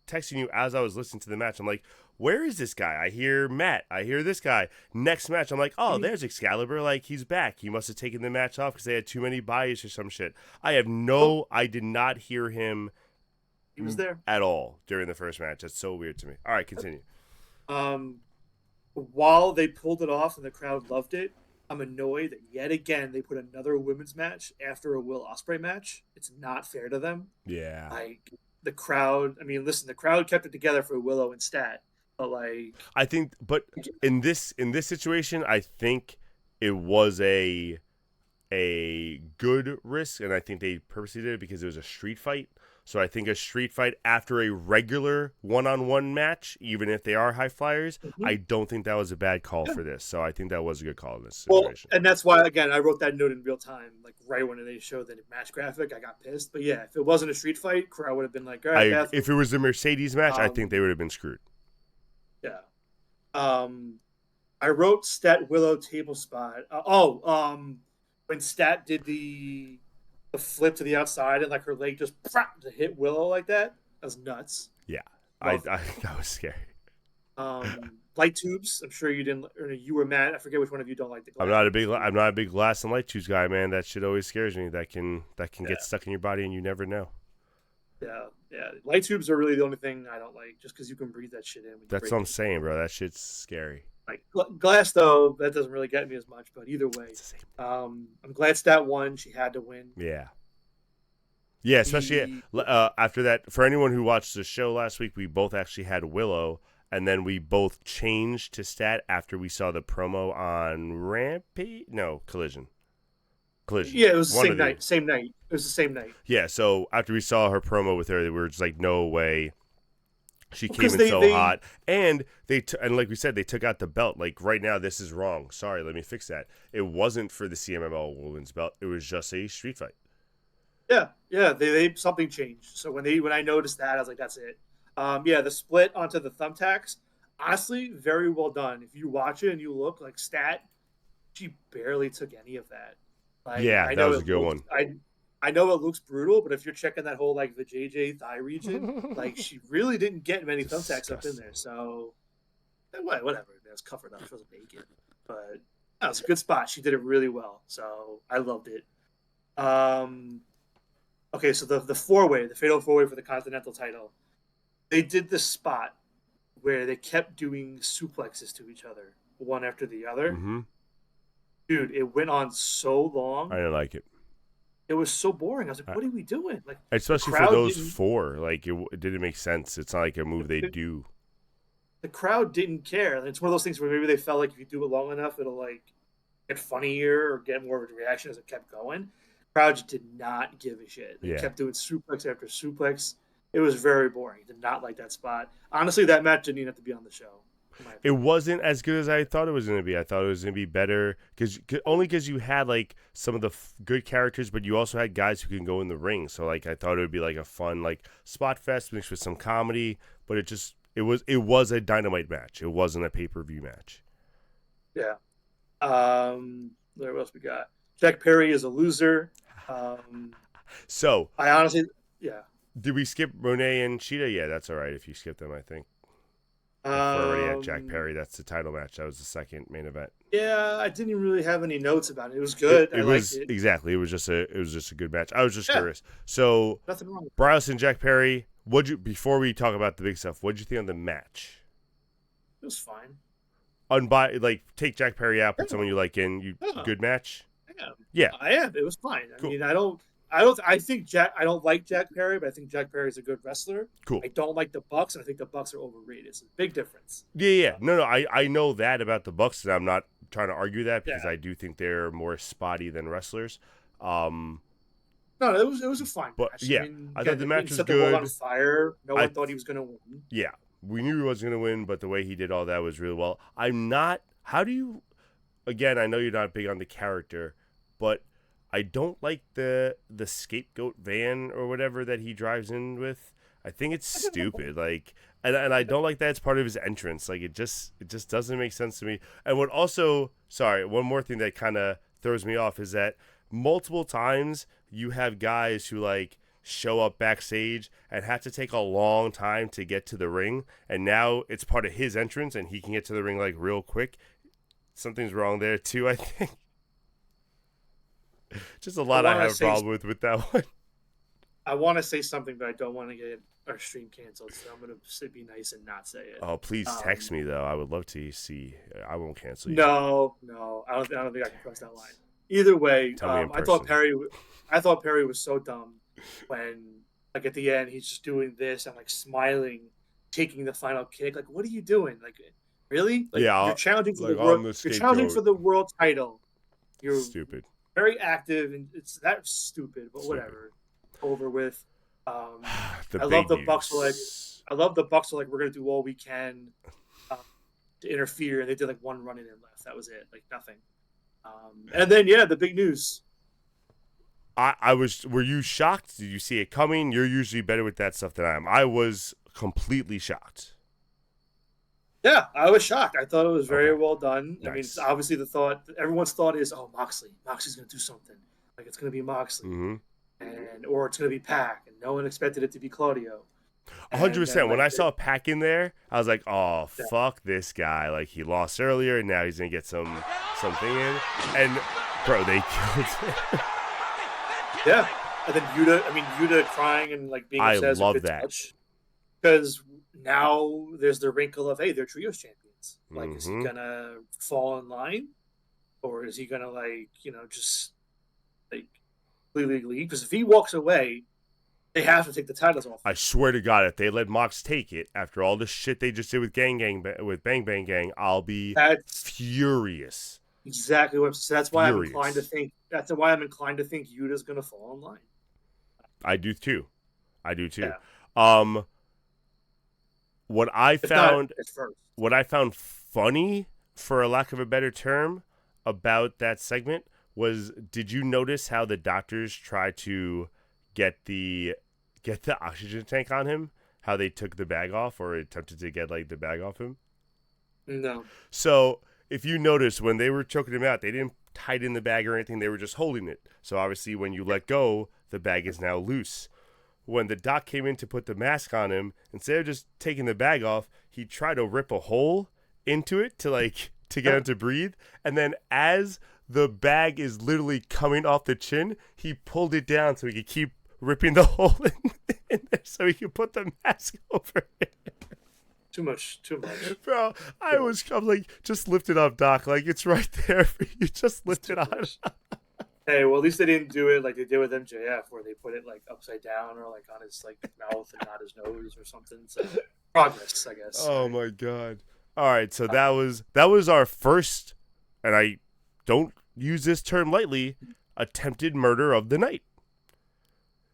texting you as I was listening to the match. I'm like, where is this guy? I hear Matt. I hear this guy. Next match, I'm like, oh, there's Excalibur. He's back. He must have taken the match off because they had too many buys or some shit. I did not hear him He was there at all during the first match. That's so weird to me. All right, continue. While they pulled it off and the crowd loved it, I'm annoyed that yet again they put another women's match after a Will Ospreay match. It's not fair to them. Yeah. Like the crowd. I mean, listen, the crowd kept it together for Willow and Stat, but like I think, but in this situation, I think it was a good risk, and I think they purposely did it because it was a street fight. So I think a street fight after a regular one-on-one match, even if they are high flyers, I don't think that was a bad call for this. So I think that was a good call in this situation. Well, and that's why, again, I wrote that note in real time, like right when they showed the match graphic. I got pissed, but yeah, if it wasn't a street fight, crowd would have been like, all right, if it was a Mercedes match, I think they would have been screwed. Yeah. I wrote Stat Willow table spot. When Stat did the flip to the outside and like her leg just to hit Willow like that was nuts. Yeah, I that was scary. Light tubes. I'm sure you didn't. Or you were mad. I forget which one of you don't like the glass. I'm not a big glass and light tubes guy, man. That shit always scares me. That can get stuck in your body and you never know. Yeah. Light tubes are really the only thing I don't like, just because you can breathe that shit in. That's what I'm saying, bro. That shit's scary. Like glass, though, that doesn't really get me as much. But either way, I'm glad Stat won. She had to win. Yeah. Yeah, especially after that. For anyone who watched the show last week, we both actually had Willow, and then we both changed to Stat after we saw the promo on Rampage. No, Collision. Yeah, it was the same night. Same night. It was the same night. Yeah, so after we saw her promo with her, we were just like, no way. She came in so hot, and and like we said, they took out the belt. Like right now, this is wrong. Sorry, let me fix that. It wasn't for the CMLL Women's Belt. It was just a street fight. Yeah. They something changed. So when I noticed that, I was like, that's it. The split onto the thumbtacks, honestly, very well done. If you watch it and you look like Stat, she barely took any of that. Like, yeah, that was a good one. I know it looks brutal, but if you're checking that whole like the JJ thigh region, like she really didn't get many thumbtacks up in there. So whatever, it was covered up. She wasn't naked, but that was a good spot. She did it really well, so I loved it. Okay, so the four-way, the fatal four-way for the Continental title, they did this spot where they kept doing suplexes to each other, one after the other. Mm-hmm. Dude, it went on so long. I didn't like it. It was so boring. I was like, what are we doing? Like, especially for those four, like it didn't make sense. It's not like a move they do. The crowd didn't care. It's one of those things where maybe they felt like if you do it long enough, it'll like get funnier or get more of a reaction as it kept going. Crowd just did not give a shit. They kept doing suplex after suplex. It was very boring. Did not like that spot. Honestly, that match didn't even have to be on the show. It wasn't as good as I thought it was going to be. I thought it was going to be better because you had like some of the good characters, but you also had guys who can go in the ring. So like I thought it would be like a fun like spot fest mixed with some comedy. But it was a Dynamite match. It wasn't a pay-per-view match. Yeah. What else we got? Jack Perry is a loser. So I honestly, Did we skip Monet and Cheetah? Yeah, that's all right if you skip them. I think. We're already at Jack Perry. That's the title match. That was the second main event. Yeah, I didn't even really have any notes about it. It was good. It was exactly. It was just a good match. I was just curious. So, nothing wrong. Bryce and Jack Perry. Before we talk about the big stuff? What'd you think of the match? It was fine. Take Jack Perry out, put someone you like in. Good match. Yeah, I am. It was fine. Cool. I mean, I don't like Jack Perry, but I think Jack Perry's a good wrestler. Cool. I don't like the Bucks, and I think the Bucks are overrated. It's a big difference. Yeah. No. I know that about the Bucks, and I'm not trying to argue that because I do think they're more spotty than wrestlers. No, it was a fine match. Yeah, I thought the match was good. The world on fire. No one thought he was going to win. Yeah, we knew he wasn't going to win, but the way he did all that was really well. I'm not. How do you? Again, I know you're not big on the character, but I don't like the scapegoat van or whatever that he drives in with. I think it's stupid. And I don't like that it's part of his entrance. Like it just doesn't make sense to me. And one more thing that kind of throws me off is that multiple times you have guys who like show up backstage and have to take a long time to get to the ring, and now it's part of his entrance and he can get to the ring like real quick. Something's wrong there too, I think. Just a lot I have a problem with that one. I want to say something, but I don't want to get our stream canceled, so I'm gonna be nice and not say it. Oh, please text me though. I would love to see. I won't cancel you. No, I don't think I can cross that line. Either way, Tell me in I thought person. Perry was so dumb when, like, at the end he's just doing this and like smiling, taking the final kick. Like, what are you doing? Like, really? Like, Yeah, you're challenging for the like I'm world. the You're challenging scapegoat. for the world title. You're Stupid. very active, and it's that stupid. But Stupid. whatever. Over with. The I love big the Bucks were like, news. I love the Bucks were like, we're gonna do all we can to interfere, and they did like one run in and left. That was it. Like nothing. And then the big news. I was. Were you shocked? Did you see it coming? You're usually better with that stuff than I am. I was completely shocked. Yeah, I was shocked. I thought it was very Okay. well done. Nice. I mean, it's obviously everyone's thought is, oh, Moxley's gonna do something. Like it's gonna be Moxley, or it's gonna be Pac, and no one expected it to be Claudio. 100%. When I saw Pac in there, I was like, "Oh, fuck this guy! Like he lost earlier, and now he's gonna get something in." And bro, they killed him. Yeah, and then Yuta crying and like being upset as a good touch, because now there's the wrinkle of, hey, they're trios champions. Like, is he gonna fall in line, or is he gonna just like completely leave? Because if he walks away, they have to take the titles off. I swear to God, if they let Mox take it after all the shit they just did with Bang Bang Gang, I'll be furious. Exactly what. So that's why I'm inclined to think. That's why I'm inclined to think Yuta's gonna fall in line. I do too. Yeah. What I found funny, for lack of a better term, about that segment was, did you notice how the doctors tried to get the oxygen tank on him? How they took the bag off, or attempted to get like the bag off him? No. So if you notice, when they were choking him out, they didn't tighten the bag or anything. They were just holding it. So obviously, when you let go, the bag is now loose. When the doc came in to put the mask on him, instead of just taking the bag off, he tried to rip a hole into it to get him to breathe. And then as the bag is literally coming off the chin, he pulled it down so he could keep ripping the hole in there so he could put the mask over it. Too much. Bro, I'm like, just lift it up, Doc. Like, it's right there for you. Just lift it on. Hey, well, at least they didn't do it like they did with MJF, where they put it like upside down or like on his like mouth and not his nose or something. So progress, I guess. Oh my God. All right, so that was our first, and I don't use this term lightly, attempted murder of the night.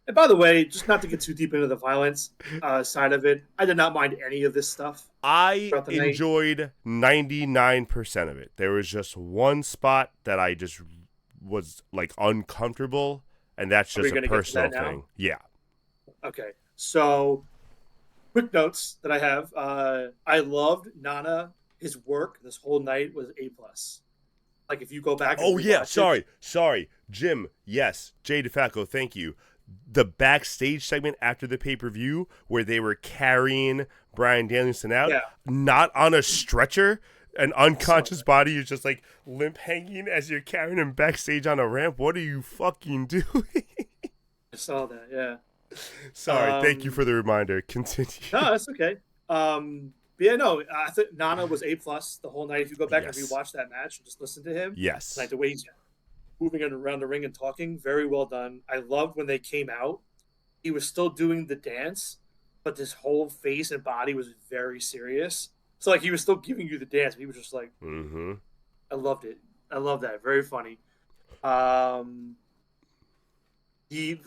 And by the way, just not to get too deep into the violence side of it, I did not mind any of this stuff. I enjoyed 99% of it. There was just one spot that I just was like uncomfortable, and that's just a personal thing. Yeah. Okay. So, quick notes that I have. I loved Nana. His work this whole night was A+. Like, if you go back. Oh yeah, sorry, Jim. Yes, Jay DeFalco. Thank you. The backstage segment after the pay-per-view where they were carrying Bryan Danielson out, not on a stretcher, an unconscious body is just like limp hanging as you're carrying him backstage on a ramp. What are you fucking doing? I saw that, yeah. Sorry, thank you for the reminder. Continue. No, that's okay. But yeah, no, I think Nana was A+ the whole night. If you go back and rewatch that match and just listen to him, like the way he's moving around the ring and talking, very well done. I loved when they came out. He was still doing the dance, but his whole face and body was very serious. So like he was still giving you the dance, but he was just like, I loved it. I love that. Very funny. The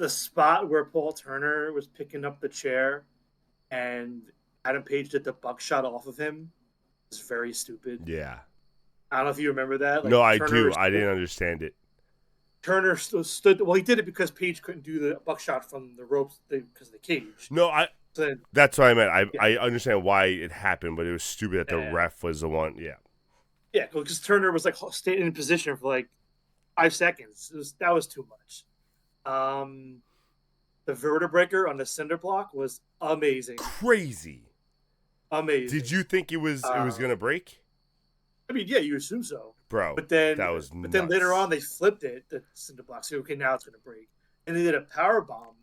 spot where Paul Turner was picking up the chair and Adam Page did the buckshot off of him was very stupid. Yeah. I don't know if you remember that. Like, no, I do. I didn't understand it. Turner stood. Well, he did it because Page couldn't do the buckshot from the ropes because of the cage. No, that's what I meant. I understand why it happened, but it was stupid that the ref was the one. Yeah. Yeah, because Turner was like staying in position for like 5 seconds. That was too much. The vertebreaker on the cinder block was amazing. Crazy. Amazing. Did you think it was gonna break? I mean, yeah, you assume so, bro. But then that was nuts. But then later on they flipped it, the cinder block. So okay, now it's gonna break, and they did a power bomb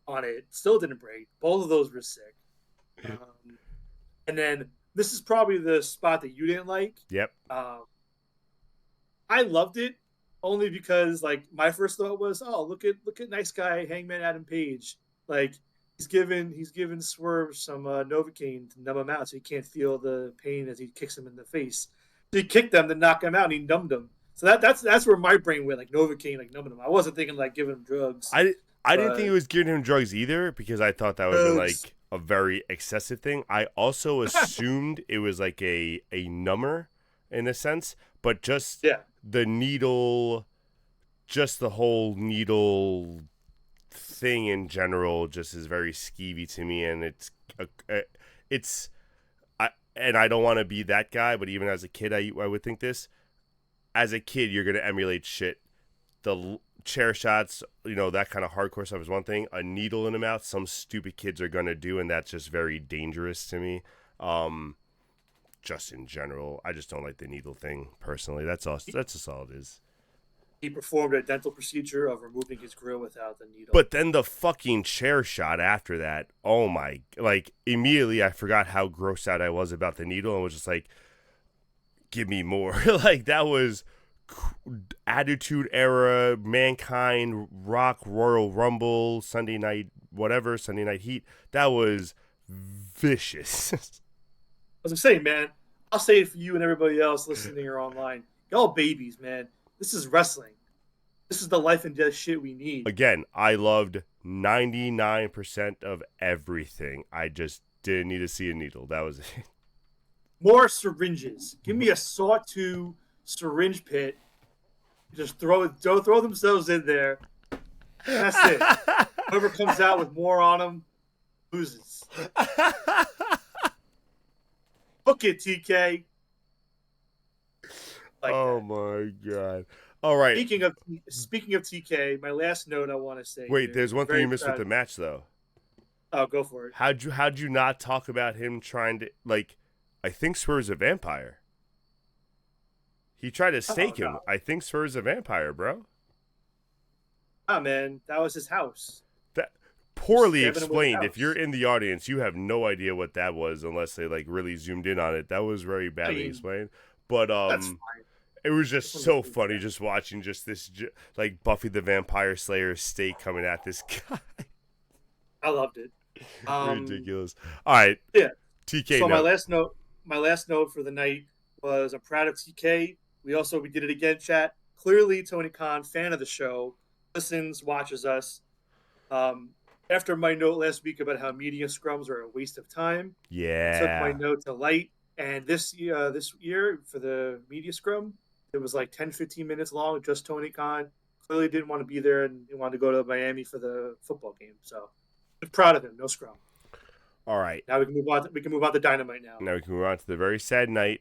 on it. Still didn't break. Both of those were sick. And then this is probably the spot that you didn't like. Yep. I loved it only because like my first thought was, oh, look at nice guy Hangman Adam Page. Like he's given Swerve some Novocaine to numb him out so he can't feel the pain as he kicks him in the face. So he kicked them to knock him out and he numbed him. So that's where my brain went, like Novocaine, like numbing him. I wasn't thinking like giving him drugs. I didn't think it was giving him drugs either because I thought that would have been like a very excessive thing. I also assumed it was like a number in a sense, but just the needle, just the whole needle thing in general just is very skeevy to me, and I don't want to be that guy, but even as a kid, I would think this. As a kid, you're gonna emulate shit. The chair shots, that kind of hardcore stuff is one thing. A needle in the mouth, some stupid kids are gonna do, and that's just very dangerous to me. Just in general, I just don't like the needle thing personally. That's all. That's just all it is. He performed a dental procedure of removing his grill without the needle. But then the fucking chair shot after that. Oh my! Like immediately, I forgot how grossed out I was about the needle and was just like, "Give me more!" Like that was Attitude Era, Mankind, Rock, Royal Rumble, Sunday Night Heat. That was vicious. I was saying, man, I'll say it for you and everybody else listening or online. Y'all babies, man. This is wrestling. This is the life and death shit we need. Again, I loved 99% of everything. I just didn't need to see a needle. That was it. More syringes. Give me a sawtooth syringe pit. Just throw themselves in there. That's it. Whoever comes out with more on them loses. Book it, TK. Oh my god! All right. Speaking of TK, my last note I want to say. Wait, there's one thing you missed with the match, though. Oh, go for it. How'd you not talk about him trying to I think Swerve's a vampire. He tried to stake him. I think Swerve's a vampire, bro. Ah, man, that was his house. That poorly explained. If you're in the audience, you have no idea what that was unless they really zoomed in on it. That was very badly explained. But that's fine. It was just so funny just watching just this Buffy the Vampire Slayer stake coming at this guy. I loved it. Ridiculous. All right. Yeah. TK. So my last note for the night was I'm proud of TK. We did it again, chat. Clearly, Tony Khan, fan of the show, listens, watches us. After my note last week about how media scrums are a waste of time, I took my note to light. And this year for the media scrum, it was like 10, 15 minutes long. Just Tony Khan clearly didn't want to be there and he wanted to go to Miami for the football game. So I'm proud of him. No scrum. All right. Now we can move on. We can move on to Dynamite now. Now we can move on to the very sad night.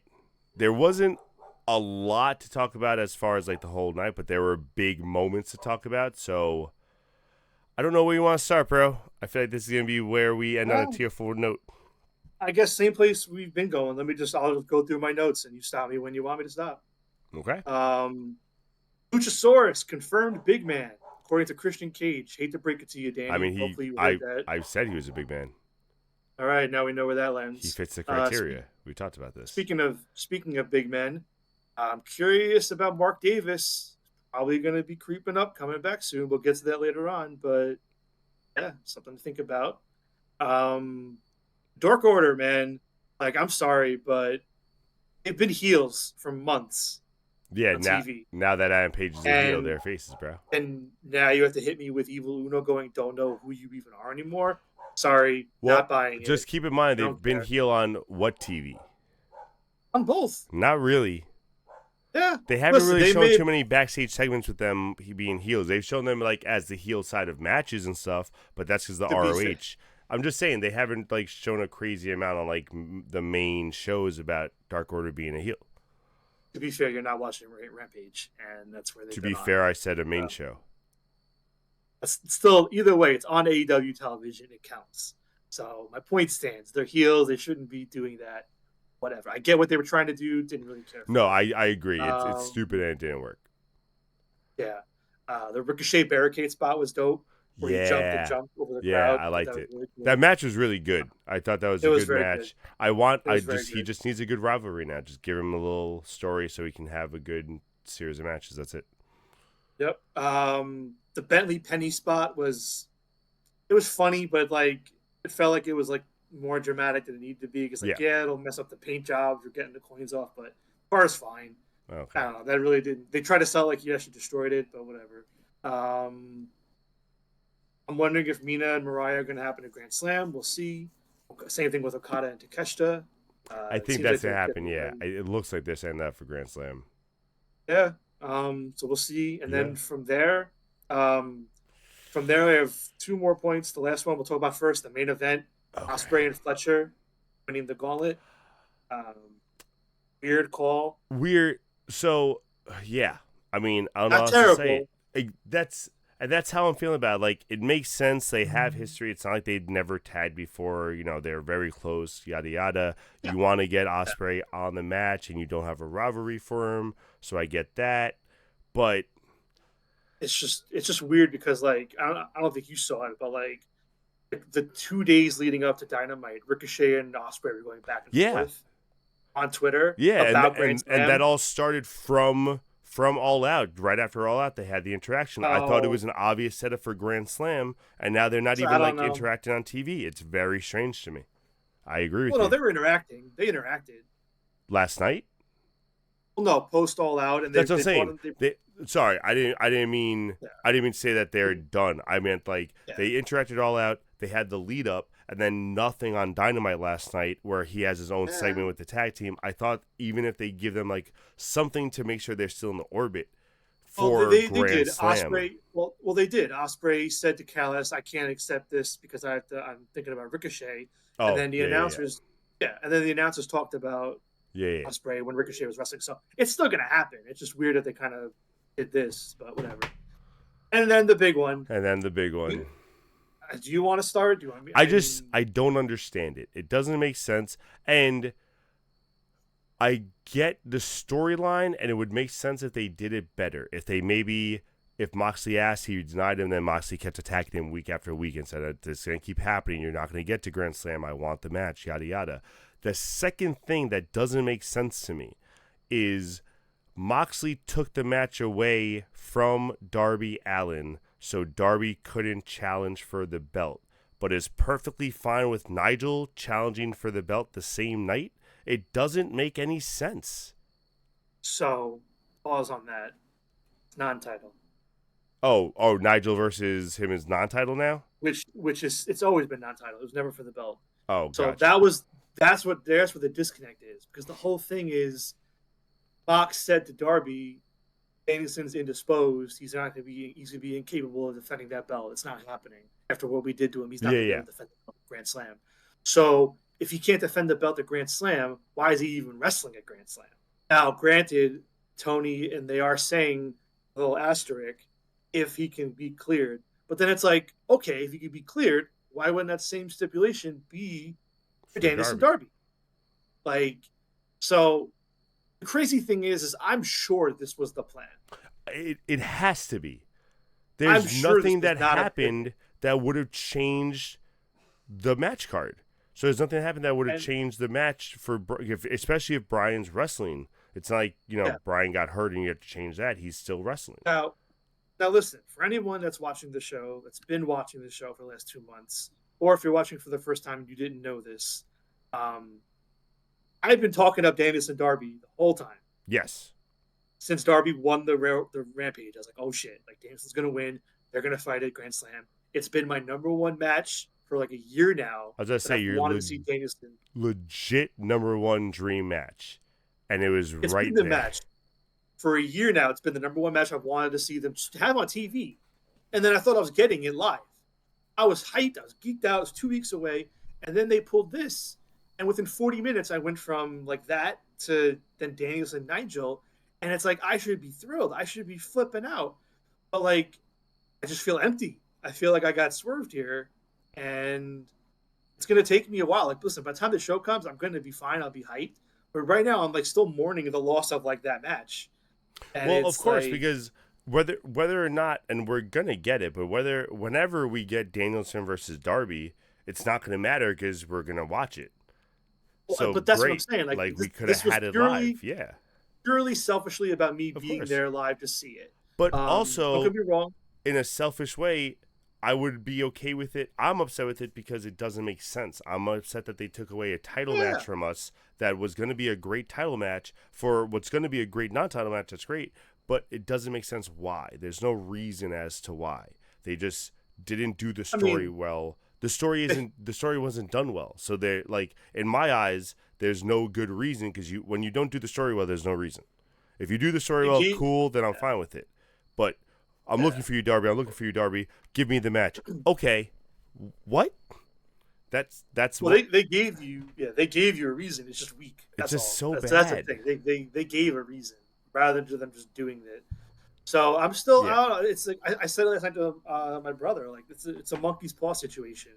There wasn't a lot to talk about as far as the whole night, but there were big moments to talk about. So I don't know where you want to start, bro. I feel like this is gonna be where we end on a tier 4 note. I guess same place we've been going. I'll go through my notes and you stop me when you want me to stop. Okay. Luchasaurus confirmed big man according to Christian Cage. Hate to break it to you, Danny. I mean, hopefully you heard that. I said he was a big man. All right, now we know where that lands. He fits the criteria. We talked about this. Speaking of big men, I'm curious about Mark Davis. Probably going to be creeping up, coming back soon. We'll get to that later on, but yeah, something to think about. Dark Order, man. I'm sorry, but they've been heels for months. Yeah, on TV. Now that Adam Page is a heel, their faces, bro. And now you have to hit me with Evil Uno going, don't know who you even are anymore. Sorry, not buying it. Just keep in mind, they've been heel on what TV? On both. Not really. Yeah. They haven't really shown too many backstage segments with them being heels. They've shown them as the heel side of matches and stuff, but that's because the ROH. I'm just saying they haven't shown a crazy amount on the main shows about Dark Order being a heel. To be fair, you're not watching Rampage, and that's where they. To be fair, I said a main show. Still, either way, it's on AEW television. It counts. So my point stands. They're heels. They shouldn't be doing that. Whatever. I get what they were trying to do. Didn't really care. No, I agree. It's stupid and it didn't work. Yeah. The Ricochet barricade spot was dope. where he jumped the Yeah. jump over the Yeah, crowd. I I thought liked that was it. really cool. That match was really good. I thought that was It a was good very good. match. It was very He good. just needs a good rivalry now. Just give him a little story so he can have a good series of matches. That's it. Yep. The Bentley Penny spot it was funny, but like it felt like it was like more dramatic than it needed to be because Yeah. like it'll mess up the paint jobs, you're getting the coins off, but the car's fine. Okay. I don't know. That really didn't. They tried to sell like yes, you destroyed it, but whatever. Um, I'm wondering if Mina and Mariah are going to happen at Grand Slam. We'll see. Same thing with Okada and Takeshita. I It think seems like that's gonna they're happen. getting Yeah, ready. it looks like they're saying that for Grand Slam. Yeah. So we'll see. And Yeah. then from there, I have two more points. The last one we'll talk about first, the main event. Okay. Ospreay and Fletcher winning the gauntlet. Weird call. Weird. So, yeah. I mean, I don't know Not how else to say terrible. it. That's how I'm feeling about it. Like, it makes sense. They have history. It's not like they'd never tagged before. You know, they're very close. Yada yada. Yeah. You want to get Ospreay on the match, and you don't have a rivalry for him. So I get that, but It's just weird because like I don't think you saw it, but like the 2 days leading up to Dynamite, Ricochet and Ospreay were going back and yeah, forth on Twitter yeah, about Grand and Slam. that all started from All Out. Right after All Out, they had the interaction. I thought it was an obvious setup for Grand Slam, and now they're not So even I don't like know. interacting on TV. It's very strange to me. I agree with Well, no, you. they were interacting. They interacted. Last night. Well, no, post All Out, and That's what I'm they saying. Sorry, I didn't mean Yeah. I didn't mean to say that they're done. I meant like Yeah. they interacted All Out. They had the lead up, and then nothing on Dynamite last night where he has his own segment with the tag team. I thought even if they give them like something to make sure they're still in the orbit for they Grand did. Slam. Ospreay. Well, they did. Ospreay said to Callis, "I can't accept this because I'm thinking about Ricochet." Oh, And then the yeah, announcers, and then the announcers talked about yeah. Ospreay when Ricochet was wrestling. So it's still gonna happen. It's just weird that they kind of did this, but whatever. And then the big one. And then the big one. Do you want to start? Do you want me? I don't understand it. It doesn't make sense. And I get the storyline, and it would make sense if they did it better. If Moxley asked, he denied him, then Moxley kept attacking him week after week and said, this is going to keep happening. You're not going to get to Grand Slam. I want the match, yada, yada. The second thing that doesn't make sense to me is Moxley took the match away from Darby Allin so Darby couldn't challenge for the belt, but is perfectly fine with Nigel challenging for the belt the same night. It doesn't make any sense. So, pause on that. It's non-title. Oh, Nigel versus him is non-title now? Which is it's always been non-title. It was never for the belt. Oh, so gotcha. that's what the disconnect is, because the whole thing is Fox said to Darby, Danielson's indisposed. He's gonna be incapable of defending that belt. It's not happening. After what we did to him, he's not gonna be able to defend the belt at Grand Slam. So if he can't defend the belt at Grand Slam, why is he even wrestling at Grand Slam? Now, granted, Tony and they are saying a little asterisk if he can be cleared. But then it's like, okay, if he can be cleared, why wouldn't that same stipulation be for Danielson Darby? Like, so the crazy thing is I'm sure this was the plan. It has to be. There's nothing that happened that would have changed the match card. So there's nothing that happened that would have changed the match especially if Brian's wrestling. It's not like, Brian got hurt and you have to change that. He's still wrestling. Now listen, for anyone that's watching the show, that's been watching the show for the last 2 months, or if you're watching for the first time and you didn't know this, I've been talking up Danielson Darby the whole time. Yes. Since Darby won the Rampage, I was like, oh shit, like Danielson's going to win. They're going to fight at Grand Slam. It's been my number one match for like a year now. I was going to say, you're wanted to see Danielson. Legit number one dream match. And it's right been the there. Match. For a year now, it's been the number one match I've wanted to see them have on TV. And then I thought I was getting it live. I was hyped. I was geeked out. It was 2 weeks away. And then they pulled this. And within 40 minutes, I went from like that to then Danielson and Nigel. And it's like, I should be thrilled. I should be flipping out. But like, I just feel empty. I feel like I got swerved here. And it's going to take me a while. Like, listen, by the time the show comes, I'm going to be fine. I'll be hyped. But right now, I'm like still mourning the loss of like that match. And well, of course, because whether or not, and we're gonna get it, but whenever we get Danielson versus Darby, it's not gonna matter because we're gonna watch it. Well, So but that's what I'm great, saying. Like like we could have this was had it live, yeah, purely selfishly about me of being course. there live to see it. But Don't get also, me wrong. in a selfish way, I would be okay with it. I'm upset with it because it doesn't make sense. I'm upset that they took away a title Yeah, match from us that was going to be a great title match for what's going to be a great non-title match. That's great, but it doesn't make sense why. There's no reason as to why. They just didn't do the I story mean, well. The story wasn't done well. So they're like, in my eyes, there's no good reason because when you don't do the story well, there's no reason. If you do the story they well, gave, cool, then I'm yeah, fine with it. But I'm yeah. looking for you, Darby. I'm looking for you, Darby. Give me the match. Okay. What? That's Well, what? they gave you a reason. It's just weak. It's That's just all. so That's the bad. thing. They gave a reason rather than them just doing it. So I'm still. I Yeah. don't know. It's like I said last night to my brother. Like it's a monkey's paw situation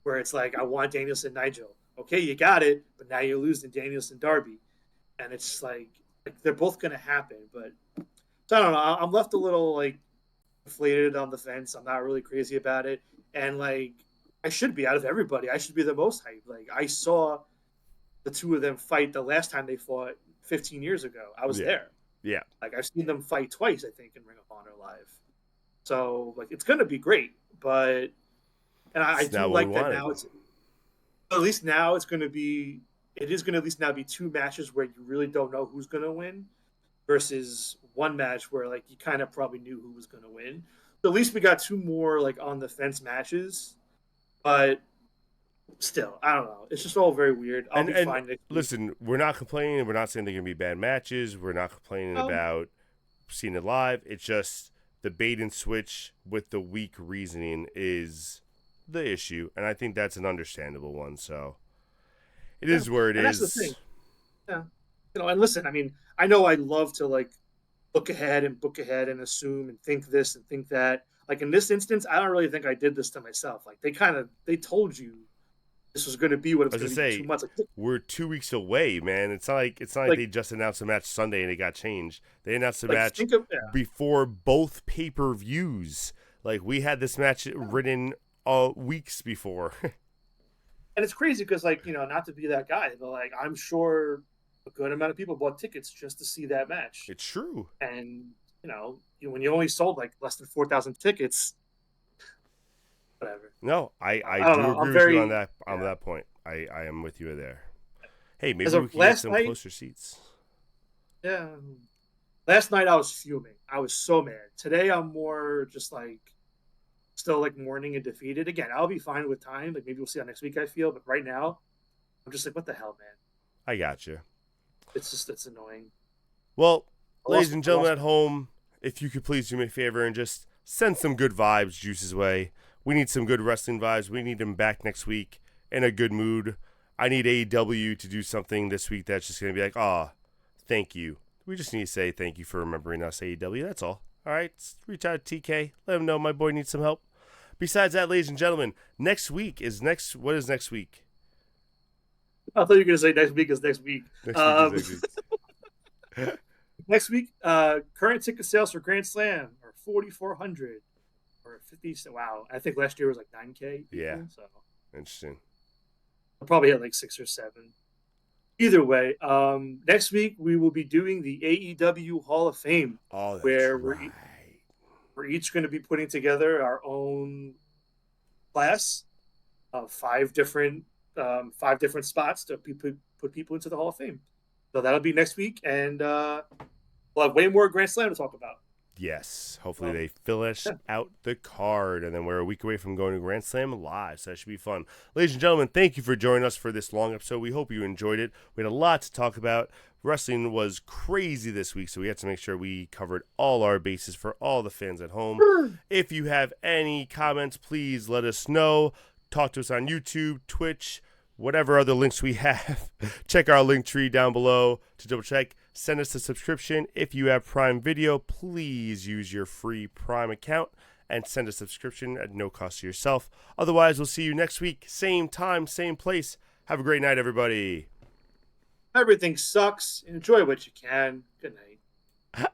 where it's like I want Danielson Nigel. Okay, you got it, but now you're losing Danielson Darby, and it's like they're both gonna happen. But so I don't know. I'm left a little like inflated on the fence. I'm not really crazy about it, and like I should be out of everybody. I should be the most hyped. Like I saw the two of them fight the last time they fought 15 years ago. I was Yeah. there. Yeah. Like I've seen them fight twice, I think, in Ring of Honor live. So like it's gonna be great, but and I It's do not what we like that wanted. now. It's at least now it's gonna be. It is gonna at least now be two matches where you really don't know who's gonna win, versus one match where like you kind of probably knew who was gonna win. So at least we got two more like on the fence matches, but still, I don't know. It's just all very weird. I'll be And fine next week. listen, we're not complaining. We're not saying they're gonna be bad matches. We're not complaining about seeing it live. It's just the bait and switch with the weak reasoning is the issue, and I think that's an understandable one. So it Yeah, is where it and that's the thing. is. Yeah, and listen. I mean, I know I love to like book ahead and assume and think this and think that. Like in this instance, I don't really think I did this to myself. Like they told you this was going to be what it's As I going to be for say, 2 months. we're 2 weeks away, man. It's not like Like they just announced a match Sunday and it got changed. They announced a like match think of before both pay-per-views. Like we had this match written weeks before. and it's crazy because like not to be that guy, but like I'm sure a good amount of people bought tickets just to see that match, It's true. and when you only sold like less than 4,000 tickets, whatever. No, I I don't do know. I'm agree with you on very that point. I am with you there. Hey, as maybe we of can get last some night. closer seats. Yeah, last night I was fuming. I was so mad. Today I'm more just like still like mourning and defeated. Again, I'll be fine with time. Like maybe we'll see how next week I feel. But right now, I'm just like, what the hell, man? I got you. It's annoying. Well, I ladies lost, and I gentlemen lost. at home, if you could please do me a favor and just send some good vibes Juice's way. We need some good wrestling vibes. We need him back next week in a good mood. I need AEW to do something this week that's just going to be like, thank you. We just need to say thank you for remembering us, AEW. That's all. All right, reach out to TK. Let him know my boy needs some help. Besides that, ladies and gentlemen, what is next week? I thought you were gonna say next week is next week. Next week is next week. Next week, current ticket sales for Grand Slam are 4,400 or 50. Wow, I think last year was like 9K. Yeah. So Interesting. I'll probably hit like 6 or 7. Either way, next week we will be doing the AEW Hall of Fame, Oh, that's where right. we're each going to be putting together our own class of 5 different spots to put people into the Hall of Fame. So that'll be next week, and we'll have way more Grand Slam to talk about. Yes. Hopefully they finish out the card, and then we're a week away from going to Grand Slam live, so that should be fun. Ladies and gentlemen, thank you for joining us for this long episode. We hope you enjoyed it. We had a lot to talk about. Wrestling was crazy this week, so we had to make sure we covered all our bases for all the fans at home. If you have any comments, please let us know. Talk to us on YouTube, Twitch, whatever other links we have. Check our link tree down below to double check. Send us a subscription. If you have Prime Video, please use your free Prime account and send a subscription at no cost to yourself. Otherwise, we'll see you next week. Same time, same place. Have a great night, everybody. Everything sucks. Enjoy what you can. Good night.